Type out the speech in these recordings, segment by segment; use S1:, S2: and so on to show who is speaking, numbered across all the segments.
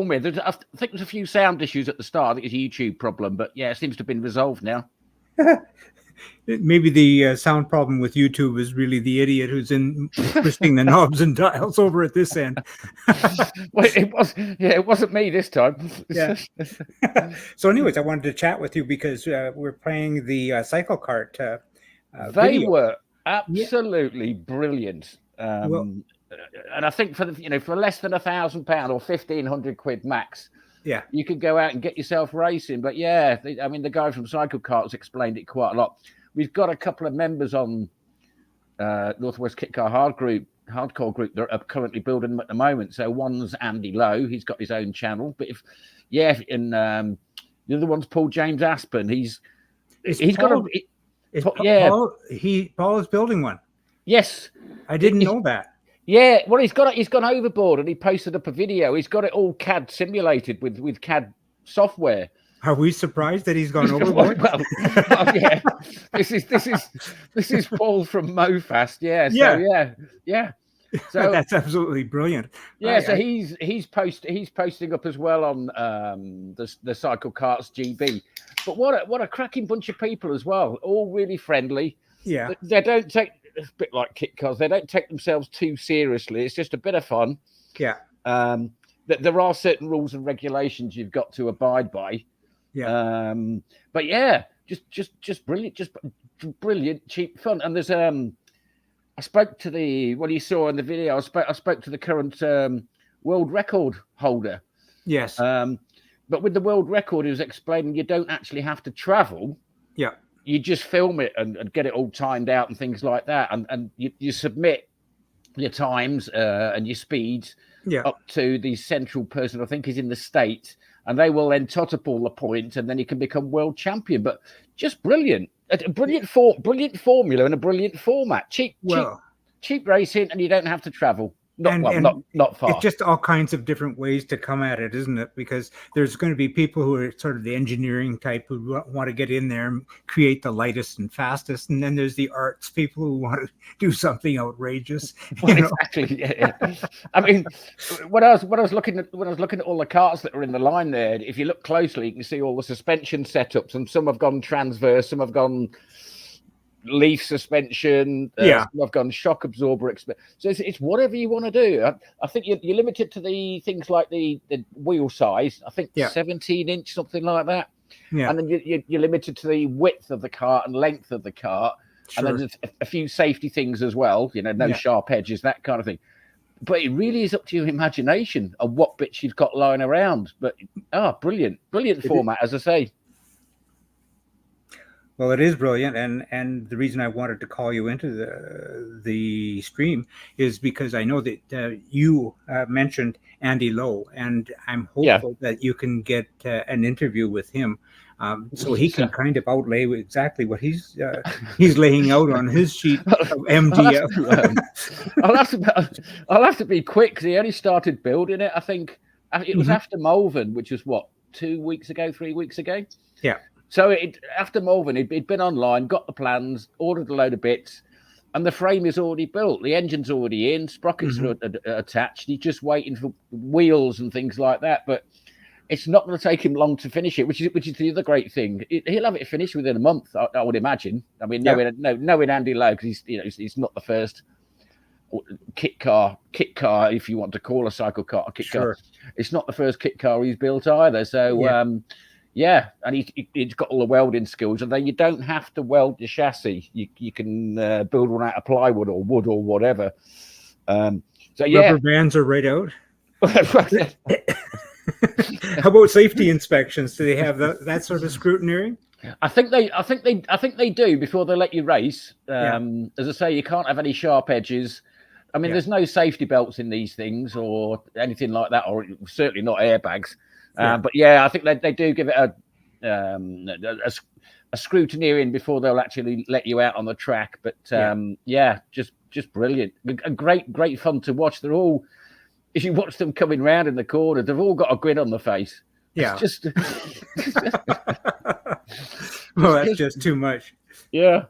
S1: I think there's a few sound issues at the start. I think it's a YouTube problem, but yeah, it seems to have been resolved now.
S2: Maybe the sound problem with YouTube is really the idiot who's twisting the knobs and dials over at this end.
S1: Well, it wasn't me this time.
S2: Yeah. So anyways, I wanted to chat with you because we're playing the cycle cart
S1: They
S2: video.
S1: were absolutely brilliant. And I think for less than £1,000 or £1,500 max,
S2: yeah,
S1: you could go out and get yourself racing. But yeah, the guy from Cycle Carts explained it quite a lot. We've got a couple of members on Northwest Kit Car Hardcore group that are currently building them at the moment. So one's Andy Lowe, he's got his own channel. But the other one's Paul James Aspen.
S2: Paul is building one.
S1: Yes,
S2: I didn't know that.
S1: Yeah, well, he's gone overboard and he posted up a video. He's got it all CAD simulated with CAD software.
S2: Are we surprised that he's gone overboard?
S1: well, yeah. This is Paul from MoFast. Yeah. So, yeah. So
S2: that's absolutely brilliant.
S1: Yeah. So he's posting up as well on the Cycle Carts GB. But what a cracking bunch of people as well. All really friendly.
S2: Yeah.
S1: They don't take. It's a bit like kit cars. They don't take themselves too seriously. It's just a bit of fun.
S2: Yeah.
S1: There are certain rules and regulations you've got to abide by.
S2: Yeah.
S1: But yeah, just brilliant, brilliant, cheap fun. And there's I spoke to what you saw in the video. I spoke to the current world record holder.
S2: Yes.
S1: But with the world record, he was explaining you don't actually have to travel.
S2: Yeah.
S1: You just film it and get it all timed out and things like that. And you submit your times and your speeds up to the central person, I think is in the state, and they will then tot up all the points and then you can become world champion. But just brilliant. A brilliant formula and a brilliant format. Cheap racing, and you don't have to travel. Not far.
S2: It's just all kinds of different ways to come at it, isn't it? Because there's going to be people who are sort of the engineering type who want to get in there and create the lightest and fastest, and then there's the arts people who want to do something outrageous.
S1: Exactly. Yeah. I mean, when I was looking at all the carts that are in the line there, if you look closely, you can see all the suspension setups, and some have gone transverse, some have gone leaf suspension, I've gone shock absorber. So it's whatever you want to do. I think you're limited to the things like the wheel size. I think 17-inch, something like that. Yeah. And then you're limited to the width of the cart and length of the cart. Sure. And then there's a few safety things as well. No sharp edges, that kind of thing. But it really is up to your imagination of what bits you've got lying around. But brilliant format, as I say.
S2: Well, it is brilliant, and the reason I wanted to call you into the stream is because I know that you mentioned Andy Lowe, and I'm hopeful that you can get an interview with him, so he can kind of outlay exactly what he's laying out on his sheet of MDF.
S1: I'll have to be quick because he only started building it. I think it was after Malvern, which was 3 weeks ago.
S2: Yeah.
S1: So after Malvern, he'd been online, got the plans, ordered a load of bits, and the frame is already built. The engine's already in, sprockets are attached. He's just waiting for wheels and things like that. But it's not going to take him long to finish it, which is the other great thing. He'll have it finished within a month, I would imagine. I mean, knowing Andy Lowe, because he's not the first kit car, if you want to call a cycle car a kit car. It's not the first kit car he's built either. So. Yeah, and he's got all the welding skills, and then you don't have to weld the chassis. You can build one out of plywood or wood or whatever.
S2: Rubber bands are right out. How about safety inspections? Do they have that sort of scrutineering?
S1: I think they do before they let you race. As I say, you can't have any sharp edges. I mean, there's no safety belts in these things or anything like that, or certainly not airbags. But I think they do give it a scrutineering before they'll actually let you out on the track. But just brilliant. A great fun to watch. They're all, if you watch them coming round in the corner, they've all got a grin on the face.
S2: Yeah.
S1: It's just
S2: well, that's just too much.
S1: Yeah.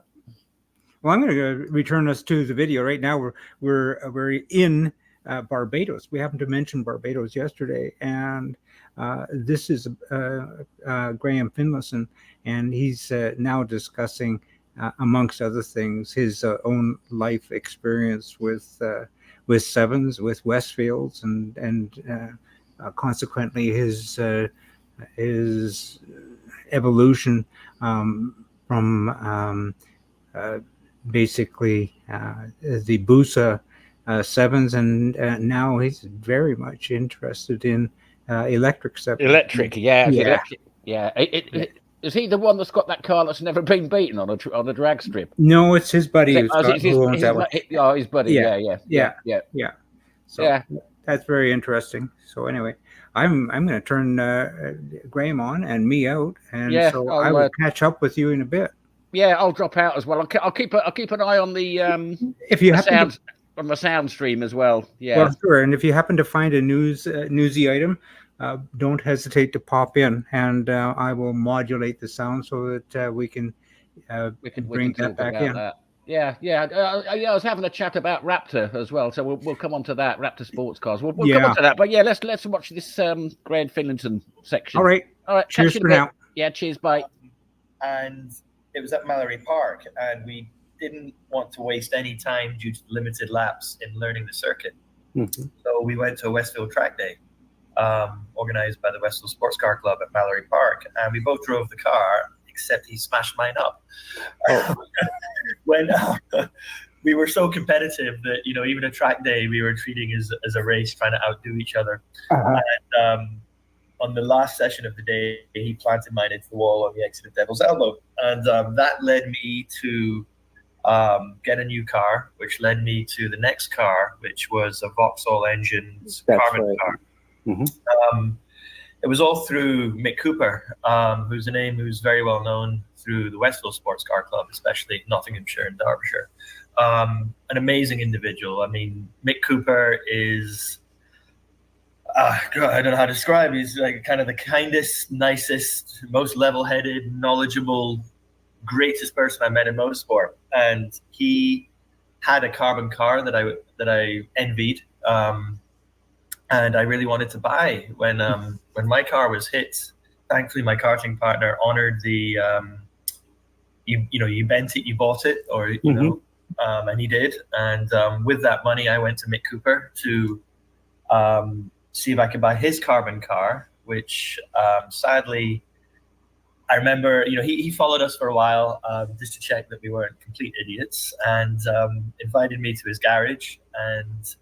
S2: Well, I'm going to return us to the video right now. We're in Barbados. We happened to mention Barbados yesterday, and this is Graham Finlayson, and he's now discussing, amongst other things, his own life experience with sevens, with Westfields, and consequently his evolution from basically the Busa sevens, and now he's very much interested in electric sevens.
S1: Electric, yeah. Electric, yeah. Is he the one that's got that car that's never been beaten on a drag strip?
S2: No, it's his buddy who owns that one.
S1: Oh, his buddy. Yeah.
S2: So that's very interesting. So anyway, I'm going to turn Graham on and me out, and so I will catch up with you in a bit.
S1: Yeah, I'll drop out as well. I'll keep an eye on the
S2: if you happen
S1: on the sound stream as well. Yeah.
S2: Well, sure. And if you happen to find a newsy item, don't hesitate to pop in, and I will modulate the sound so that we can bring that back in.
S1: That. Yeah. I was having a chat about Raptor as well, so we'll come on to that. Raptor sports cars. We'll come on to that. But yeah, let's watch this Graham Finlayson section.
S2: All right. Cheers for now.
S1: Yeah. Cheers. Bye.
S3: And it was at Mallory Park, and we didn't want to waste any time due to limited laps in learning the circuit.
S2: Mm-hmm.
S3: So we went to a Westfield track day, organized by the Westfield Sports Car Club at Mallory Park, and we both drove the car, except he smashed mine up. When we were so competitive that, even a track day we were treating as a race, trying to outdo each other.
S2: Uh-huh.
S3: And on the last session of the day, he planted mine into the wall on the exit of Devil's Elbow, and that led me to get a new car, which led me to the next car, which was a Vauxhall Engines carbon car.
S2: Mm-hmm.
S3: It was all through Mick Cooper, who's a name who's very well known through the Westfield Sports Car Club, especially Nottinghamshire and Derbyshire. An amazing individual. I mean, Mick Cooper is, I don't know how to describe. He's like kind of the kindest, nicest, most level-headed, knowledgeable, greatest person I met in motorsport. And he had a carbon car that I envied. And I really wanted to buy. When my car was hit, thankfully my karting partner honored the you bent it, you bought it, or and he did. And with that money, I went to Mick Cooper to see if I could buy his carbon car, which sadly, I remember, he followed us for a while just to check that we weren't complete idiots, and invited me to his garage and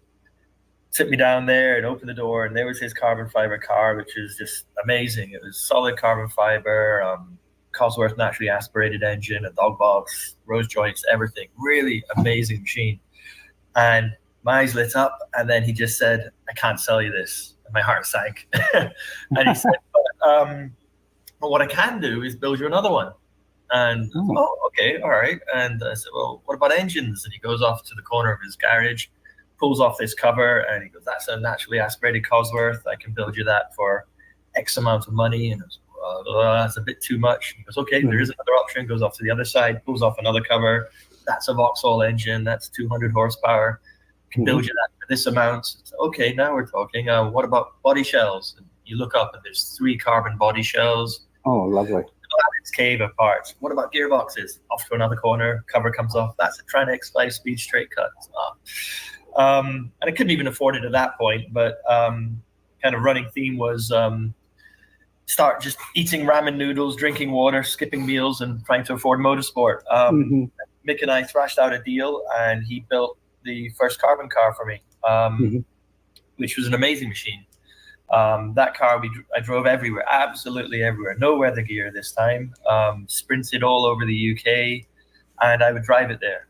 S3: took me down there and opened the door, and there was his carbon fiber car, which is just amazing. It was solid carbon fiber, Cosworth naturally aspirated engine, a dog box, rose joints, everything. Really amazing machine. And my eyes lit up, and then he just said, "I can't sell you this." And my heart sank. And he said, "But what I can do is build you another one." And okay, all right. And I said, "Well, what about engines?" And he goes off to the corner of his garage, pulls off this cover, and he goes, "That's a naturally aspirated Cosworth. I can build you that for X amount of money." And I was, that's a bit too much. He goes, "Okay, there is another option." Goes off to the other side, pulls off another cover. "That's a Vauxhall engine. That's 200 horsepower. Can build you that for this amount." So, okay, now we're talking. What about body shells? And you look up, and there's 3 carbon body shells.
S2: Oh, lovely.
S3: Its cave of parts. What about gearboxes? Off to another corner, cover comes off. That's a Tran X 5-speed straight cut. And I couldn't even afford it at that point, but kind of running theme was start just eating ramen noodles, drinking water, skipping meals, and trying to afford motorsport. Mick and I thrashed out a deal, and he built the first carbon car for me, which was an amazing machine. That car I drove everywhere, absolutely everywhere. No weather gear this time. Sprinted all over the UK, and I would drive it there.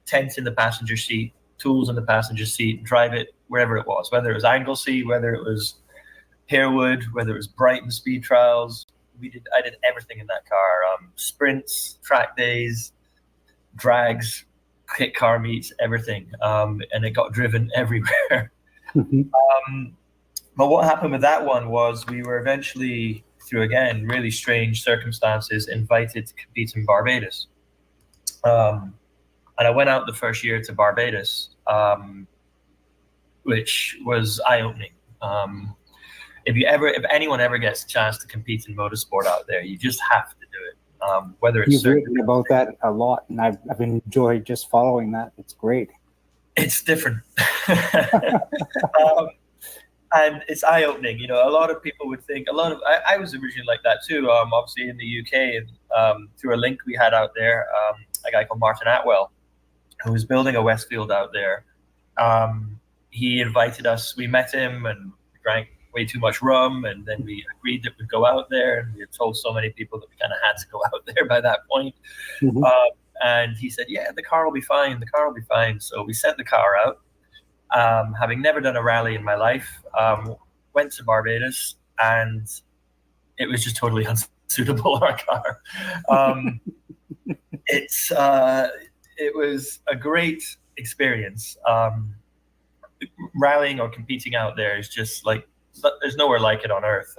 S3: Tent in the passenger seat, tools in the passenger seat, drive it wherever it was, whether it was Anglesey, whether it was Harewood, whether it was Brighton speed trials. I did everything in that car. Sprints, track days, drags, kit car meets, everything. And it got driven everywhere. But what happened with that one was we were eventually, through again really strange circumstances, invited to compete in Barbados. And I went out the first year to Barbados. which was eye-opening. If anyone ever gets a chance to compete in motorsport out there, you just have to do it. Whether it's
S2: You've written about that a lot, and I've enjoyed just following that. It's great.
S3: It's different. And it's eye-opening. You know, a lot of people would think, I was originally like that too, obviously in the UK, and through a link we had out there, a guy called Martin Atwell, who was building a Westfield out there. He invited us, we met him and drank way too much rum, and then we agreed that we'd go out there, and we had told so many people that we kind of had to go out there by that point. Mm-hmm. And he said, yeah, the car will be fine, So we sent the car out. Having never done a rally in my life, went to Barbados, and it was just totally unsuitable, our car. It was a great experience. Rallying or competing out there is just like, there's nowhere like it on earth.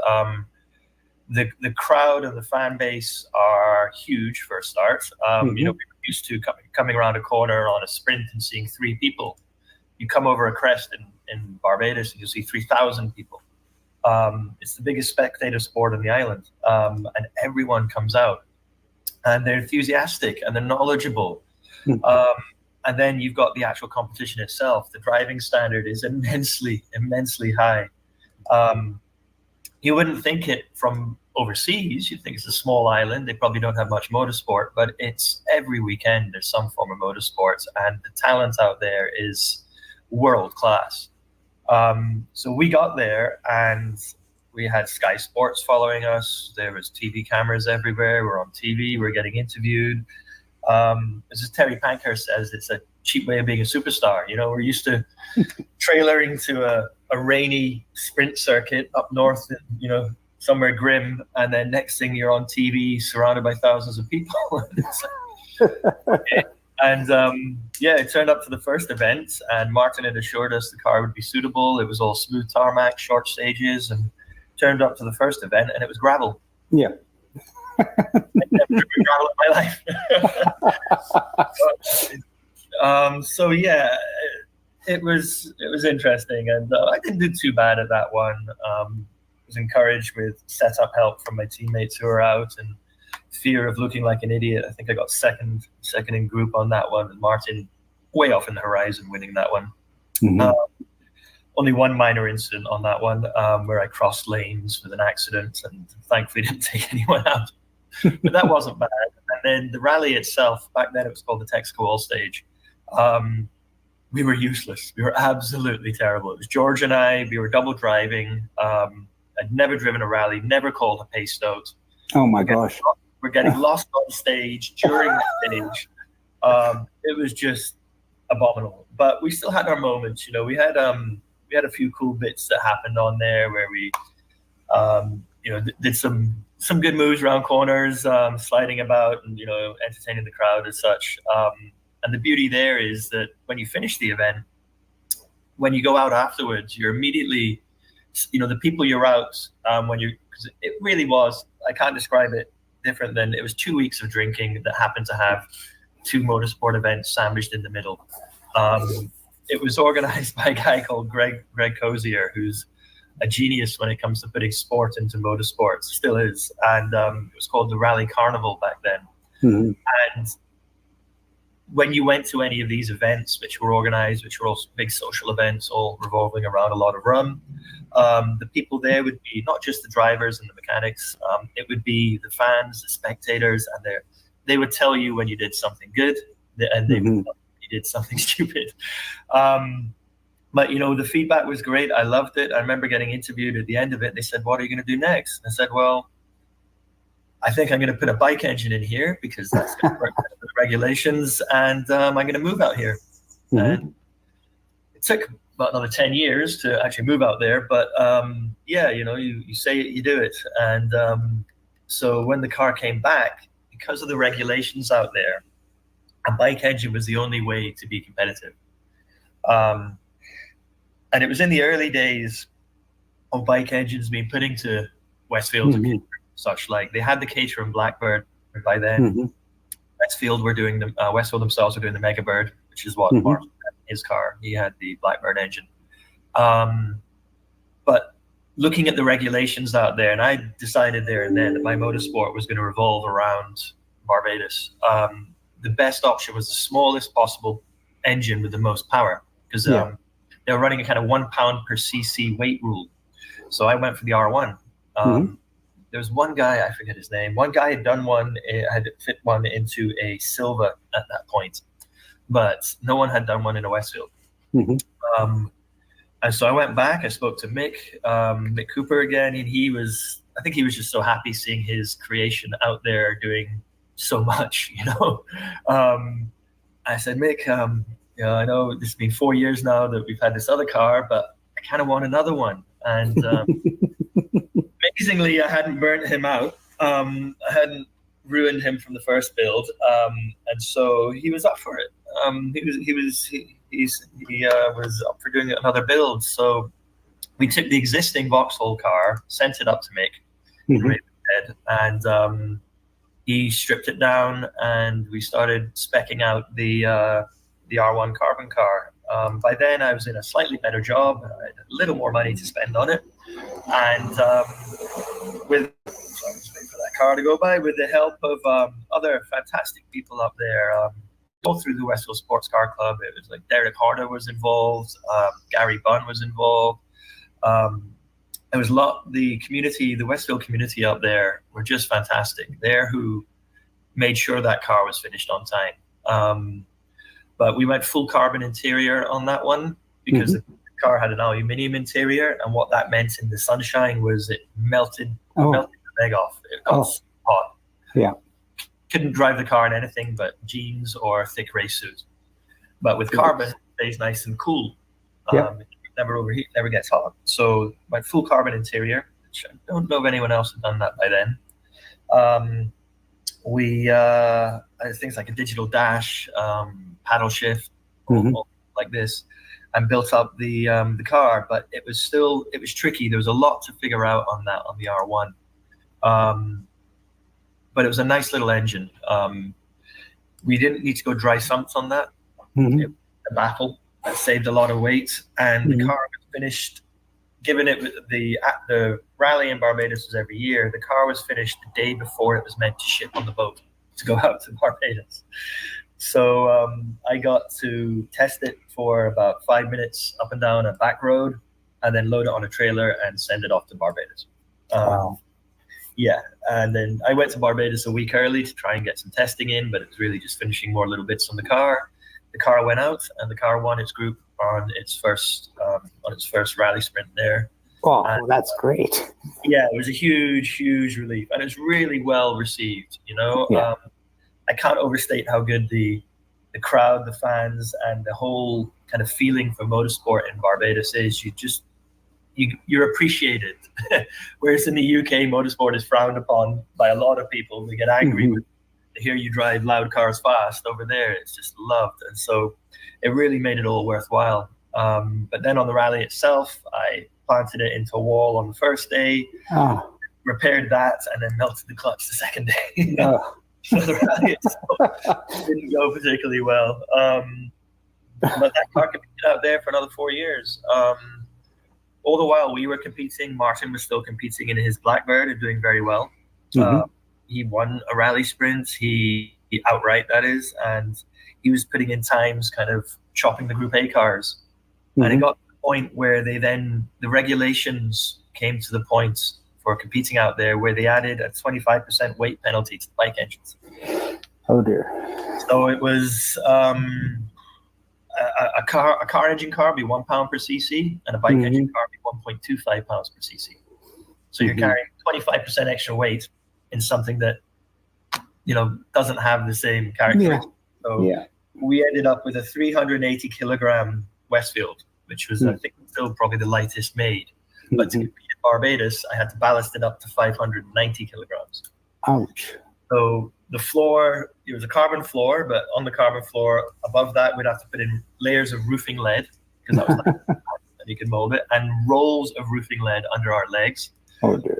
S3: The crowd and the fan base are huge for a start. You know, we were used to coming around a corner on a sprint and seeing 3 people. You come over a crest in Barbados and you'll see 3,000 people. It's the biggest spectator sport on the island. And everyone comes out and they're enthusiastic and they're knowledgeable. And then you've got the actual competition itself. The driving standard is immensely, immensely high. You wouldn't think it from overseas. You'd think it's a small island. They probably don't have much motorsport, but it's every weekend there's some form of motorsports, and the talent out there is world class. So we got there and we had Sky Sports following us. There was TV cameras everywhere. We're on TV. We're getting interviewed. As Terry Pankhurst says, it's a cheap way of being a superstar. You know, we're used to trailering to a rainy sprint circuit up north, you know, somewhere grim, and then next thing you're on TV surrounded by thousands of people. And it turned up to the first event, and Martin had assured us the car would be suitable. It was all smooth tarmac, short stages, and turned up to the first event, and it was gravel.
S2: Yeah.
S3: I've never driven gravel in my life. So yeah, it was interesting, and I didn't do too bad at that one. Was encouraged with setup help from my teammates who were out, and fear of looking like an idiot. I think I got second in group on that one, and Martin way off in the horizon winning that one. Mm-hmm. Only one minor incident on that one, where I crossed lanes with an accident, and thankfully didn't take anyone out. But that wasn't bad. And then the rally itself, back then it was called the Texaco All Stage. We were useless. We were absolutely terrible. It was George and I. We were double driving. I'd never driven a rally, never called a pace note.
S2: Oh my gosh.
S3: We're getting lost on stage during the stage. It was just abominable. But we still had our moments. You know, we had a few cool bits that happened on there where we, did some good moves around corners, sliding about and, entertaining the crowd as such. And the beauty there is that when you finish the event, when you go out afterwards, you're immediately, the people you're out because it really was, I can't describe it different than it was 2 weeks of drinking that happened to have 2 motorsport events sandwiched in the middle. It was organized by a guy called Greg Cozier, who's a genius when it comes to putting sport into motorsports, still is. And it was called the Rally Carnival back then. Mm-hmm. And when you went to any of these events, which were organized, which were all big social events, all revolving around a lot of rum, the people there would be not just the drivers and the mechanics, it would be the fans, the spectators, and they would tell you when you did something good, and they would tell you you did something stupid. But, the feedback was great. I loved it. I remember getting interviewed at the end of it. They said, what are you going to do next? And I said, well, I think I'm going to put a bike engine in here because that's going to work with the regulations, and I'm going to move out here. Mm-hmm. And it took about another 10 years to actually move out there. But you say it, you do it. And so when the car came back, because of the regulations out there, a bike engine was the only way to be competitive. And it was in the early days of bike engines being put into Westfield and such. Like they had the Caterham Blackbird by then. Mm-hmm. Westfield themselves were doing the Megabird, which is what Mark had in his car. He had the Blackbird engine. But looking at the regulations out there, and I decided there and then that my motorsport was going to revolve around Barbados. The best option was the smallest possible engine with the most power, because they were running a kind of 1 pound per cc weight rule. So I went for the R1. There was one guy, I forget his name. One guy had done one, had fit one into a Silva at that point, but no one had done one in a Westfield. And so I went back. I spoke to Mick Cooper again, and I think he was just so happy seeing his creation out there doing so much, you know. I said, Mick, you know, I know this has been 4 years now that we've had this other car, but I kind of want another one. And amazingly, I hadn't burnt him out. I hadn't ruined him from the first build, and so he was up for it. He was up for doing another build. So we took the existing Vauxhall car, sent it up to Mick, and he stripped it down, and we started speccing out the R1 carbon car. By then, I was in a slightly better job. I had a little more money to spend on it, and with that car to go by, with the help of other fantastic people up there, all through the Westfield Sports Car Club. It was like Derek Harder was involved, Gary Bunn was involved. There was the community, the Westfield community up there were just fantastic. They're who made sure that car was finished on time. But we went full carbon interior on that one because the car had an aluminium interior, and what that meant in the sunshine was it melted the leg off. It got hot.
S2: Yeah.
S3: Couldn't drive the car in anything but jeans or a thick race suit. But with carbon, it stays nice and cool. It never overheats, never gets hot. So went full carbon interior, which I don't know if anyone else had done that by then. We things like a digital dash, paddle shift, all like this, and built up the car. But it was tricky. There was a lot to figure out on the R1. But it was a nice little engine. We didn't need to go dry sumps on that. It was a battle that saved a lot of weight, and the car was finished. Given it the rally in Barbados was every year, the car was finished the day before it was meant to ship on the boat to go out to Barbados. So I got to test it for about 5 minutes up and down a back road, and then load it on a trailer and send it off to Barbados.
S2: Wow.
S3: Yeah, and then I went to Barbados a week early to try and get some testing in, but it was really just finishing more little bits on the car. The car went out, and the car won its group on its first rally sprint there.
S2: Oh, and, that's great.
S3: Yeah, it was a huge relief, and it's really well received. You know, I can't overstate how good the crowd, the fans, and the whole kind of feeling for motorsport in Barbados is. You're appreciated, whereas in the UK, motorsport is frowned upon by a lot of people. They get angry when they hear you drive loud cars fast. Over there, it's just loved, and so it really made it all worthwhile. But then on the rally itself, I planted it into a wall on the first day, repaired that, and then melted the clutch the second day. So the rally itself didn't go particularly well. But that car competed out there for another 4 years. All the while we were competing, Martin was still competing in his Blackbird and doing very well. He won a rally sprint, he outright, that is, and he was putting in times kind of chopping the Group A cars. And it got to the point where the regulations came to the point for competing out there where they added a 25% weight penalty to the bike engines.
S2: Oh dear.
S3: So it was a car engine car be 1 pound per cc, and a bike engine car be 1.25 pounds per cc. So you're carrying 25% extra weight in something that, you know, doesn't have the same characteristics. So we ended up with a 380 kilogram Westfield, which was I think still probably the lightest made. But to compete at Barbados, I had to ballast it up to 590 kilograms.
S2: Ouch.
S3: So the floor, it was a carbon floor, but on the carbon floor above that, we'd have to put in layers of roofing lead, because that was like, and you could mold it, and rolls of roofing lead under our legs.
S2: Oh dear.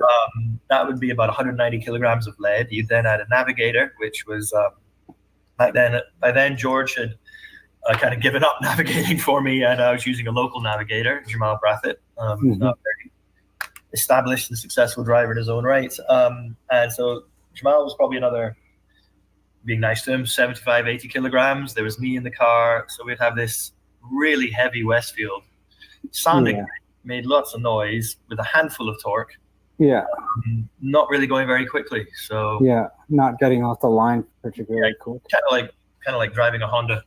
S3: That would be about 190 kilograms of lead. You then add a navigator, which was by then George had kind of given up navigating for me, and I was using a local navigator, Jamal Brathett, a very established and successful driver in his own right. And so Jamal was probably another, being nice to him, 75, 80 kilograms. There was me in the car. So we'd have this really heavy Westfield, sounding great, made lots of noise with a handful of torque.
S4: Yeah.
S3: Not really going very quickly. So
S4: yeah, not getting off the line particularly cool.
S3: Kind of like driving a Honda.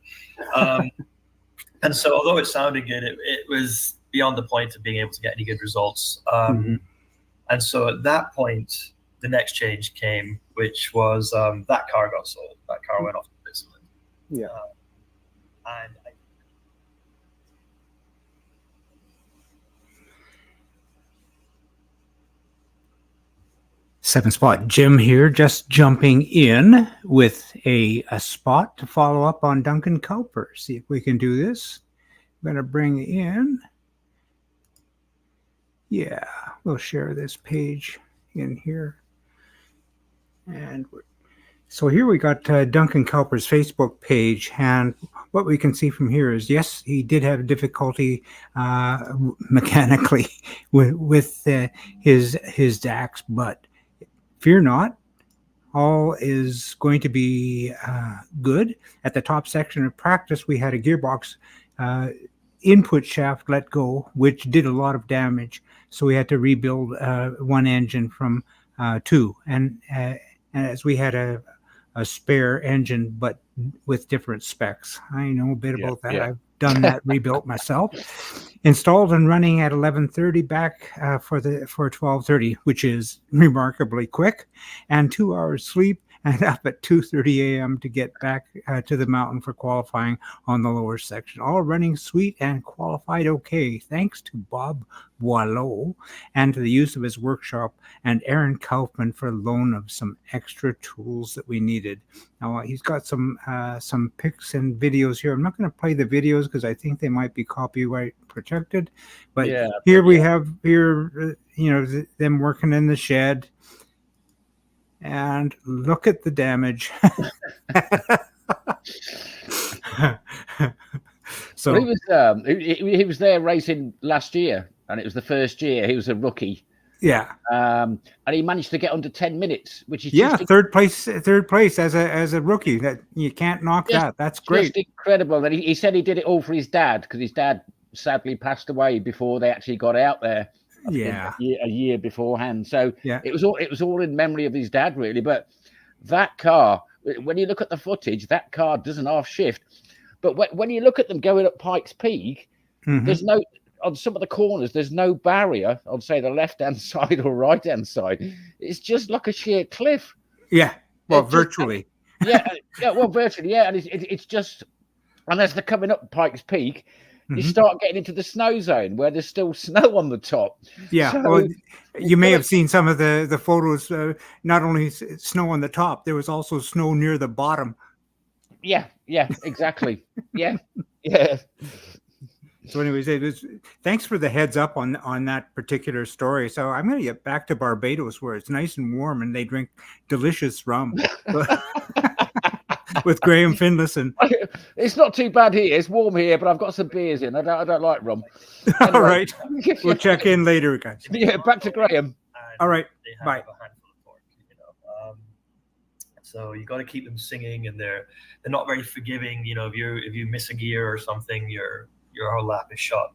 S3: And so although it sounded good, it was beyond the point of being able to get any good results. And so at that point, the next change came, which was that car got sold. That car went off to Switzerland.
S4: Yeah.
S3: And
S2: Seven Spot Jim here, just jumping in with a spot to follow up on Duncan Cowper. See if we can do this. I'm going to bring in. Yeah, we'll share this page in here. And so here we got Duncan Cowper's Facebook page, and what we can see from here is, yes, he did have difficulty mechanically with his DAX, but fear not, all is going to be good. At the top section of practice, we had a gearbox input shaft let go, which did a lot of damage. So we had to rebuild one engine from two. And as we had a spare engine, but with different specs. I know a bit about that. I've done that rebuilt myself. Installed and running at 11:30, back for 12:30, which is remarkably quick, and 2 hours sleep, and up at 2:30 a.m. to get back to the mountain for qualifying on the lower section. All running sweet and qualified okay, thanks to Bob Boileau and to the use of his workshop, and Aaron Kaufman for loan of some extra tools that we needed. Now he's got some pics and videos here. I'm not going to play the videos because I think they might be copyright protected, but here we have them working in the shed. And look at the damage.
S1: So he was there racing last year, and it was the first year. He was a rookie.
S2: Yeah.
S1: And he managed to get under 10 minutes, which is
S2: third place as a rookie. That you can't knock that. That's great.
S1: Just incredible. And he said he did it all for his dad, because his dad sadly passed away before they actually got out there. A year beforehand. So it was all in memory of his dad, really. But that car, when you look at the footage, that car doesn't half shift. But when you look at them going up Pikes Peak, there's no, on some of the corners, there's no barrier on, say, the left-hand side or right-hand side. It's just like a sheer cliff.
S2: Yeah, well, virtually.
S1: Virtually, yeah. And it's just, and as they're coming up Pikes Peak, you start getting into the snow zone where there's still snow on the top.
S2: Yeah, so, well, you may have seen some of the photos. Not only snow on the top, there was also snow near the bottom.
S1: Yeah, exactly. yeah.
S2: So, anyways, thanks for the heads up on that particular story. So, I'm going to get back to Barbados, where it's nice and warm and they drink delicious rum. With Graham Finlayson.
S1: It's not too bad here. It's warm here, but I've got some beers in. I don't like rum.
S2: Anyway. All right. We'll check in later, guys.
S1: Yeah, back to Graham.
S2: All right. Bye.
S3: So you got to keep them singing, and they're not very forgiving. If you miss a gear or something, your whole lap is shot.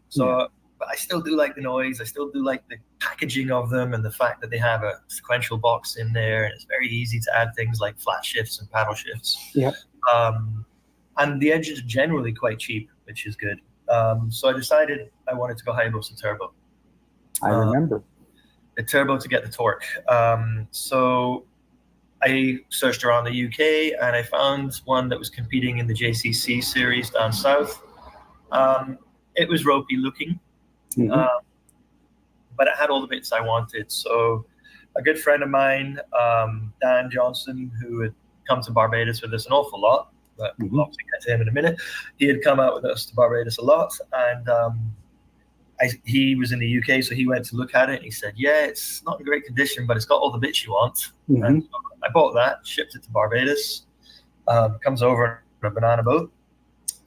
S3: So, but I still do like the noise. I still do like the packaging of them, and the fact that they have a sequential box in there, and it's very easy to add things like flat shifts and paddle shifts.
S4: Yeah.
S3: And the engines are generally quite cheap, which is good. So I decided I wanted to go Hayabusa turbo.
S4: I remember.
S3: The turbo to get the torque. So I searched around the UK, and I found one that was competing in the JCC series down south. It was ropey looking. But it had all the bits I wanted. So a good friend of mine, Dan Johnson, who had come to Barbados with us an awful lot, but we'll obviously get to him in a minute. He had come out with us to Barbados a lot, and he was in the UK, so he went to look at it, and he said, yeah, it's not in great condition, but it's got all the bits you want. And so I bought that, shipped it to Barbados, comes over on a banana boat,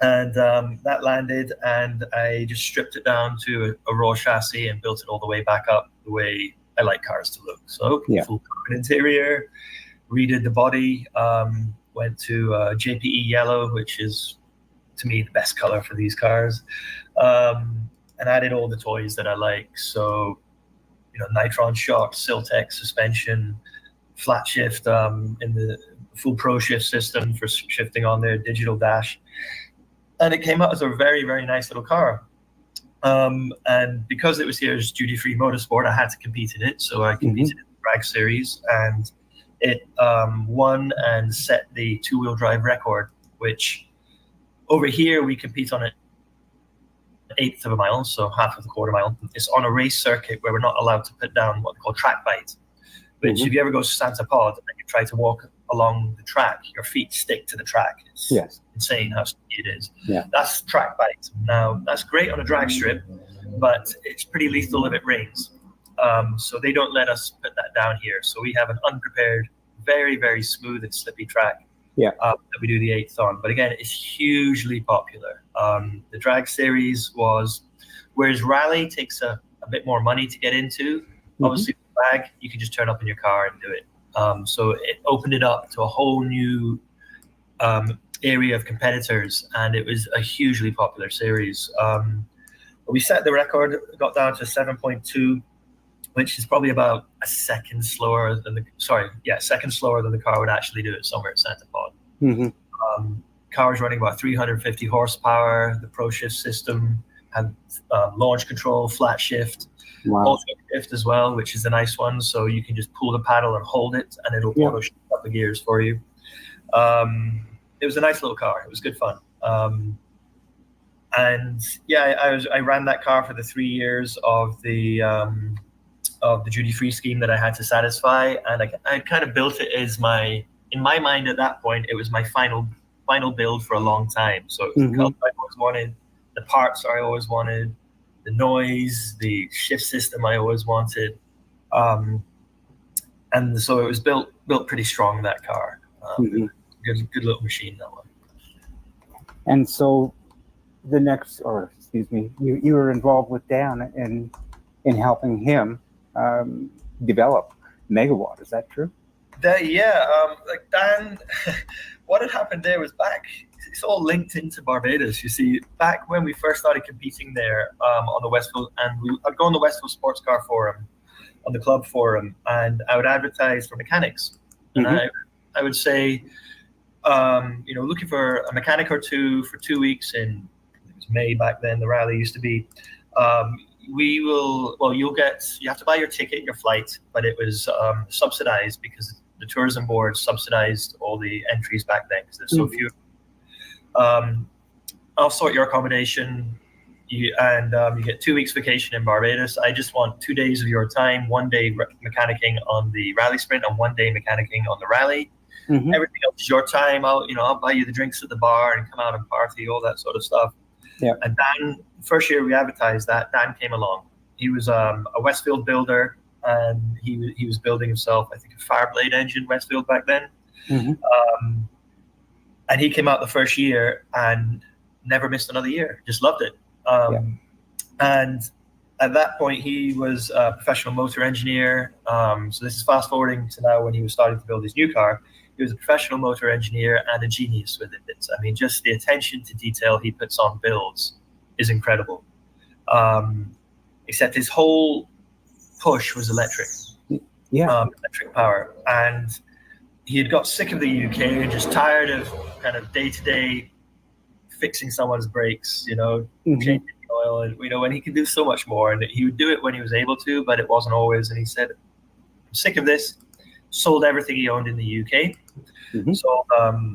S3: And that landed, and I just stripped it down to a raw chassis and built it all the way back up the way I like cars to look. So full carbon interior, redid the body, went to JPE yellow, which is to me the best color for these cars, and added all the toys that I like. So, Nitron shock, Siltec suspension, flat shift in the full Pro Shift system for shifting on there, digital dash. And it came out as a very, very nice little car. And because it was here as duty-free motorsport, I had to compete in it. So I competed in the drag series, and it won and set the two-wheel drive record, which over here we compete on an eighth of a mile, so half of the quarter mile. It's on a race circuit where we're not allowed to put down what they call track bite. Which if you ever go to Santa Pod and you try to walk along the track, your feet stick to the track. It's insane how sticky it is. That's track bite. Now, that's great on a drag strip, but it's pretty lethal if it rains. So they don't let us put that down here. So we have an unprepared, very, very smooth and slippy track that we do the eighth on. But again, it's hugely popular. The drag series was, whereas rally takes a bit more money to get into, obviously drag, you can just turn up in your car and do it. So it opened it up to a whole new area of competitors, and it was a hugely popular series. We set the record, got down to 7.2, which is probably about a second slower than the car would actually do it somewhere at Santa Pod. Car was running about 350 horsepower. The Pro Shift system had launch control, flat shift, auto shift as well, which is a nice one. So you can just pull the paddle and hold it, and it'll auto shift up the gears for you. It was a nice little car. It was good fun. I ran that car for the 3 years of the duty-free scheme that I had to satisfy, and I kind of built it as in my mind at that point, it was my final build for a long time. So it was the color I always wanted, the parts I always wanted, the noise, the shift system I always wanted, and so it was built pretty strong, that car. Good little machine, that one.
S4: And so you were involved with Dan in helping him develop Megawatt. Is that true?
S3: Like Dan, what had happened there was it's all linked into Barbados. You see, back when we first started competing there on the Westfield, and I'd go on the Westfield Sports Car Forum, on the club forum, and I would advertise for mechanics. And I would say, looking for a mechanic or two for 2 weeks in, it was May back then, the rally used to be, you have to buy your ticket, your flight, but it was subsidized because the tourism board subsidized all the entries back then because there's so few. I'll sort your accommodation, you get 2 weeks vacation in Barbados. I just want 2 days of your time, 1 day mechanicking on the rally sprint and 1 day mechanicking on the rally. Everything else is your time. I'll buy you the drinks at the bar and come out and party, all that sort of stuff. And Dan, first year we advertised that, Dan came along. He was a Westfield builder, and he was building himself, I think, a Fireblade engine Westfield back then. And he came out the first year and never missed another year, just loved it. And at that point, he was a professional motor engineer. So this is fast forwarding to now when he was starting to build his new car. He was a professional motor engineer and a genius with it. I mean, just the attention to detail he puts on builds is incredible. Except his whole push was electric. Electric power. And he had got sick of the UK and just tired of kind of day-to-day fixing someone's brakes, changing the oil, and he could do so much more. And he would do it when he was able to, but it wasn't always. And he said, I'm sick of this. Sold everything he owned in the UK. Sold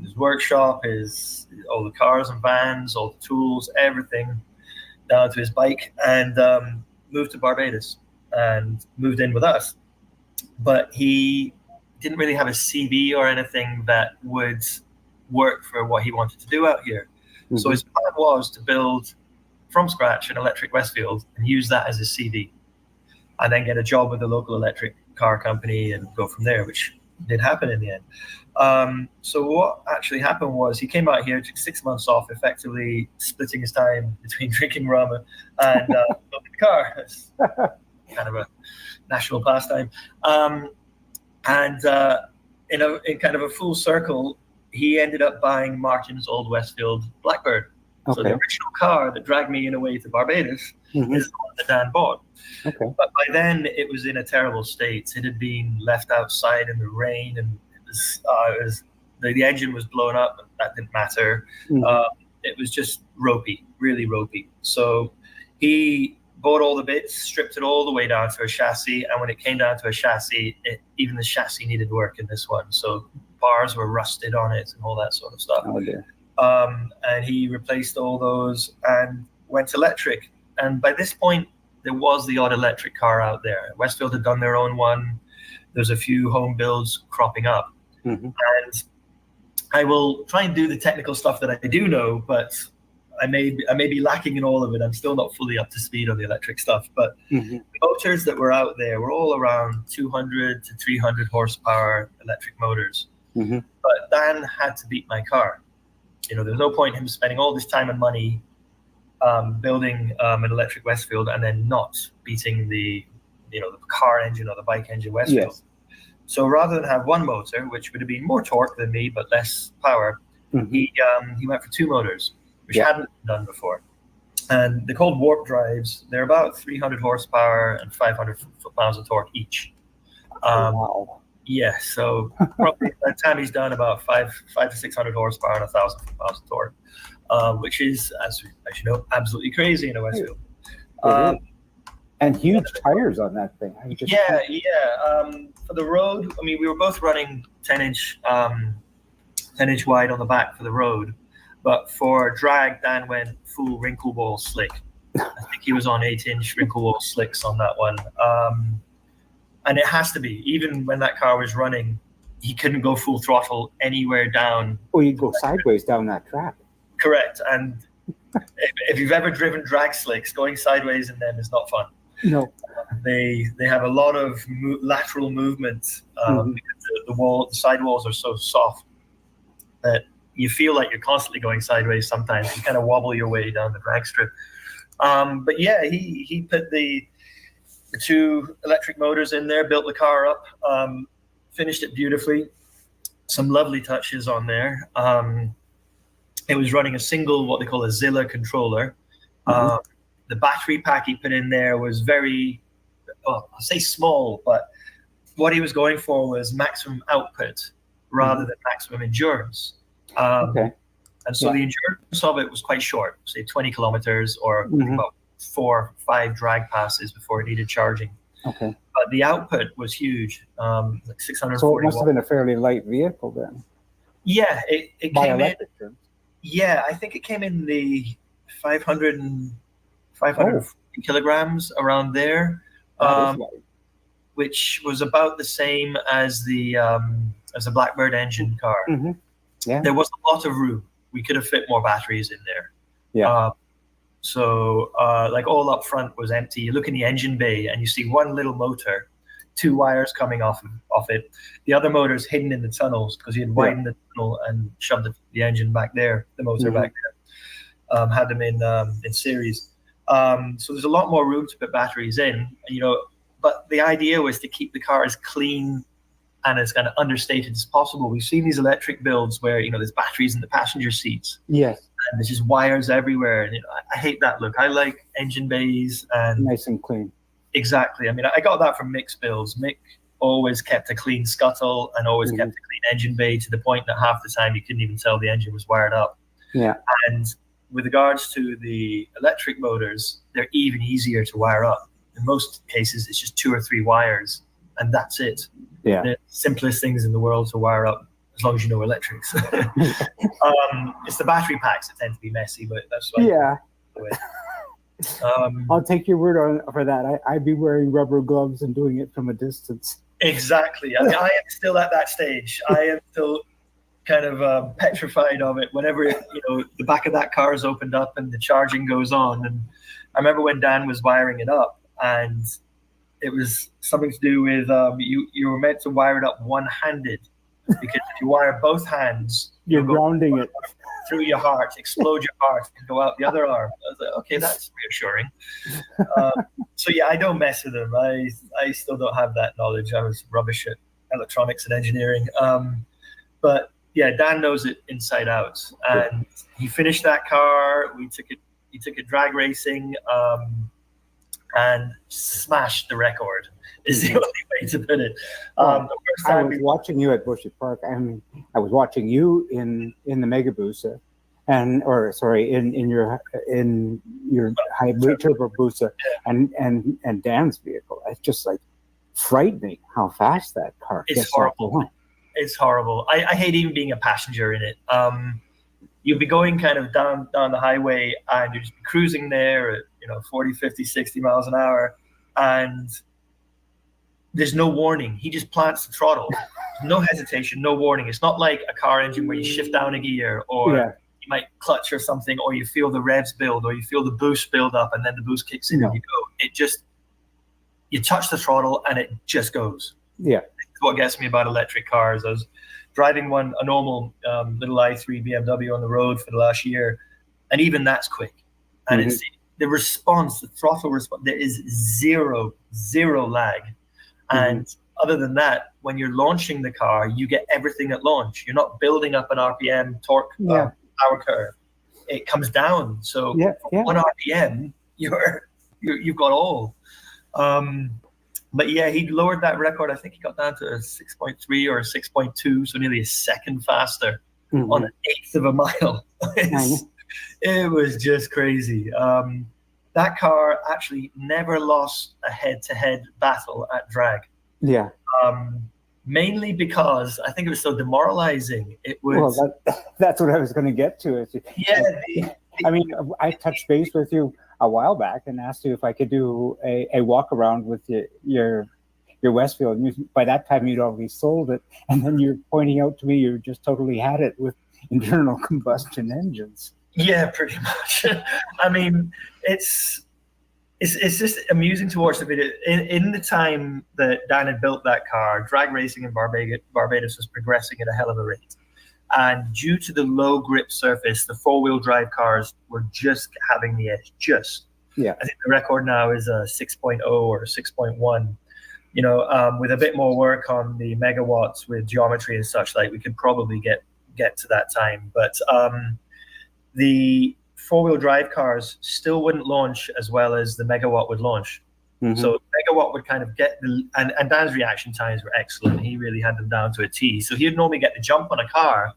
S3: his workshop, all the cars and vans, all the tools, everything, down to his bike, and moved to Barbados and moved in with us. But he didn't really have a CV or anything that would work for what he wanted to do out here. So his plan was to build from scratch an electric Westfield and use that as his CV, and then get a job with a local electric car company and go from there, which did happen in the end. So what actually happened was he came out here, took 6 months off, effectively splitting his time between drinking rum and building a car. It's kind of a national pastime. In kind of a full circle, he ended up buying Martin's old Westfield Blackbird.
S4: Okay.
S3: So the original car that dragged me in a way to Barbados is the one that Dan bought.
S4: Okay.
S3: But by then it was in a terrible state. It had been left outside in the rain, and the engine was blown up. But that didn't matter. It was just ropey, really ropey. So he bought all the bits, stripped it all the way down to a chassis, and when it came down to a chassis, even the chassis needed work in this one. So bars were rusted on it and all that sort of stuff.
S4: Oh dear.
S3: And he replaced all those and went electric. And by this point, there was the odd electric car out there. Westfield had done their own one. There's a few home builds cropping up. And I will try and do the technical stuff that I do know, but I may be lacking in all of it. I'm still not fully up to speed on the electric stuff. But the motors that were out there were all around 200 to 300 horsepower electric motors. But Dan had to beat my car. There's no point in him spending all this time and money building an electric Westfield and then not beating the car engine or the bike engine Westfield.
S4: Yes.
S3: So rather than have one motor, which would have been more torque than me but less power, he went for two motors, which hadn't been done before. And they're called warp drives. They're about 300 horsepower and 500 foot-pounds of torque each.
S4: Wow.
S3: Yeah, so probably by the time he's done, about 500 to 600 horsepower and 1,000 foot-pounds of torque, which is, as you know, absolutely crazy in a Westfield.
S4: And huge tires on that thing.
S3: For the road, I mean, we were both running 10-inch wide on the back for the road, but for drag, Dan went full wrinkle wall slick. I think he was on 8-inch wrinkle wall slicks on that one. And it has to be. Even when that car was running, he couldn't go full throttle anywhere down.
S4: Or you go sideways down that track.
S3: Correct. And if you've ever driven drag slicks, going sideways in them is not fun.
S4: No.
S3: They have a lot of lateral movement because the sidewalls are so soft that you feel like you're constantly going sideways sometimes. You kind of wobble your way down the drag strip. But yeah, he put the two electric motors in there, built the car up, finished it beautifully. Some lovely touches on there. It was running a single, what they call a Zilla controller. The battery pack he put in there was very, I'll say small, but what he was going for was maximum output rather than maximum endurance. And so the endurance of it was quite short, say 20 kilometers or about 4 or 5 drag passes before it needed charging.
S4: Okay.
S3: But the output was huge, like 640
S4: So it must have
S3: watts.
S4: been a fairly light vehicle then.
S3: Yeah, it
S4: By
S3: came in.
S4: electric terms.
S3: Yeah, I think it came in the 550 kilograms around there,
S4: That is light.
S3: which was about the same as the Blackbird engine car.
S4: Yeah.
S3: There was a lot of room. We could have fit more batteries in there.
S4: Yeah.
S3: So like all up front was empty. You look in the engine bay and you see one little motor, 2 wires coming off it. The other motor's hidden in the tunnels because he had widened the tunnel and shoved the engine back there, the motor back there. Had them in series. So there's a lot more room to put batteries in, but the idea was to keep the car as clean and as kind of understated as possible. We've seen these electric builds where, there's batteries in the passenger seats.
S4: Yes.
S3: And there's just wires everywhere. And I hate that look. I like engine bays and
S4: Nice and clean.
S3: exactly. I mean, I got that from Mick's builds. Mick always kept a clean scuttle and always kept a clean engine bay to the point that half the time you couldn't even tell the engine was wired up.
S4: Yeah.
S3: And with regards to the electric motors, they're even easier to wire up. In most cases, it's just 2 or 3 wires, and that's it.
S4: Yeah.
S3: The simplest things in the world to wire up, as long as you know electrics. It's the battery packs that tend to be messy, but that's what
S4: I'll take your word for that. I'd be wearing rubber gloves and doing it from a distance.
S3: Exactly. I mean, I am still at that stage. I am still kind of petrified of it whenever the back of that car is opened up and the charging goes on. And I remember when Dan was wiring it up, and it was something to do with you were meant to wire it up one-handed, because if you wire both hands,
S4: You're
S3: you'll go
S4: grounding it.
S3: through your heart, explode your heart, and go out the other arm. I was like, okay, that's reassuring. So yeah, I don't mess with them. I still don't have that knowledge. I was rubbish at electronics and engineering. But yeah, Dan knows it inside out, and he finished that car. He took it drag racing, and smashed the record. Is the only way to put it. The first
S4: I
S3: time
S4: was watching you at Bushy Park. I mean, I was watching you in the Mega Busa, in your hybrid turbo Busa, and Dan's vehicle. It's just like frightening how fast that car
S3: It's
S4: gets off the line.
S3: It's horrible. I hate even being a passenger in it. You'll be going kind of down the highway, and you're just cruising there at 40, 50, 60 miles an hour, and there's no warning. He just plants the throttle. No hesitation, no warning. It's not like a car engine where you shift down a gear, or you might clutch or something, or you feel the revs build, or you feel the boost build up, and then the boost kicks in and you go. You touch the throttle and it just goes. Yeah. That's what gets me about electric cars. I was driving a normal little i3 BMW on the road for the last year, and even that's quick. And it's the response, the throttle response, there is zero lag. And other than that, when you're launching the car, you get everything at launch. You're not building up an RPM torque power curve. It comes down. So one RPM, you've got all. But yeah, he lowered that record. I think he got down to a 6.3 or a 6.2, so nearly a second faster on an eighth of a mile. It was just crazy. That car actually never lost a head-to-head battle at drag. Yeah. Mainly because I think it was so demoralizing. It was.
S4: Well, that's what I was going to get to. I mean, I touched base with you a while back and asked you if I could do a walk around with your Westfield. By that time, you'd already sold it, and then you're pointing out to me you just totally had it with internal combustion engines.
S3: Yeah, pretty much. I mean, it's just amusing to watch the video. In the time that Dan had built that car, drag racing in Barbados was progressing at a hell of a rate. And due to the low grip surface, the four-wheel drive cars were just having the edge. I think the record now is a 6.0 or 6.1. With a bit more work on the megawatts with geometry and such, like we could probably get to that time. But the four-wheel drive cars still wouldn't launch as well as the Megawatt would launch. So Megawatt would kind of get and Dan's reaction times were excellent. He really had them down to a T. So he would normally get the jump on a car,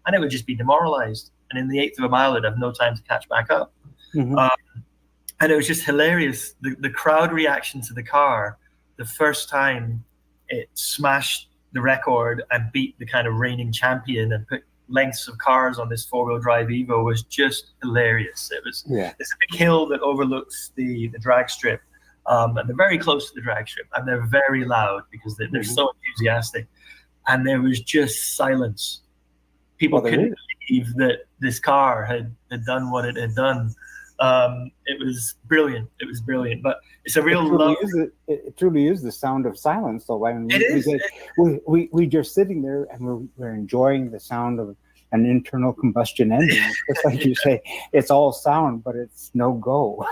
S3: and it would just be demoralized. And in the eighth of a mile, it'd have no time to catch back up. And it was just hilarious. The crowd reaction to the car, the first time it smashed the record and beat the kind of reigning champion and put lengths of cars on this four-wheel drive Evo, was just hilarious. It's a big hill that overlooks the drag strip, and they're very close to the drag strip, and they're very loud because they're so enthusiastic. And there was just silence. People couldn't believe that this car had done what it had done. It was brilliant. But it's a real love.
S4: It truly is the sound of silence, though. I mean, we just sitting there and we're enjoying the sound of an internal combustion engine. Just like you say, it's all sound, but it's no go.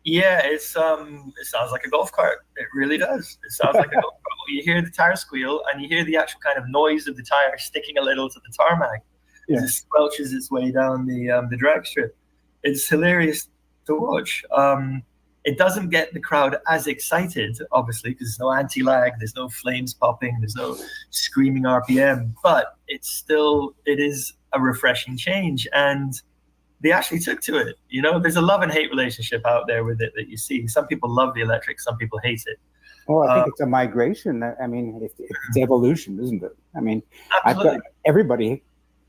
S3: Yeah, it sounds like a golf cart. It really does. It sounds like a golf cart. You hear the tire squeal, and you hear the actual kind of noise of the tire sticking a little to the tarmac as it squelches its way down the drag strip. It's hilarious to watch. It doesn't get the crowd as excited, obviously, because there's no anti-lag, there's no flames popping, there's no screaming RPM, but it is a refreshing change, and they actually took to it. There's a love and hate relationship out there with it that you see. Some people love the electric, some people hate it.
S4: Well, I think it's a migration. I mean, it's evolution, isn't it? I mean, everybody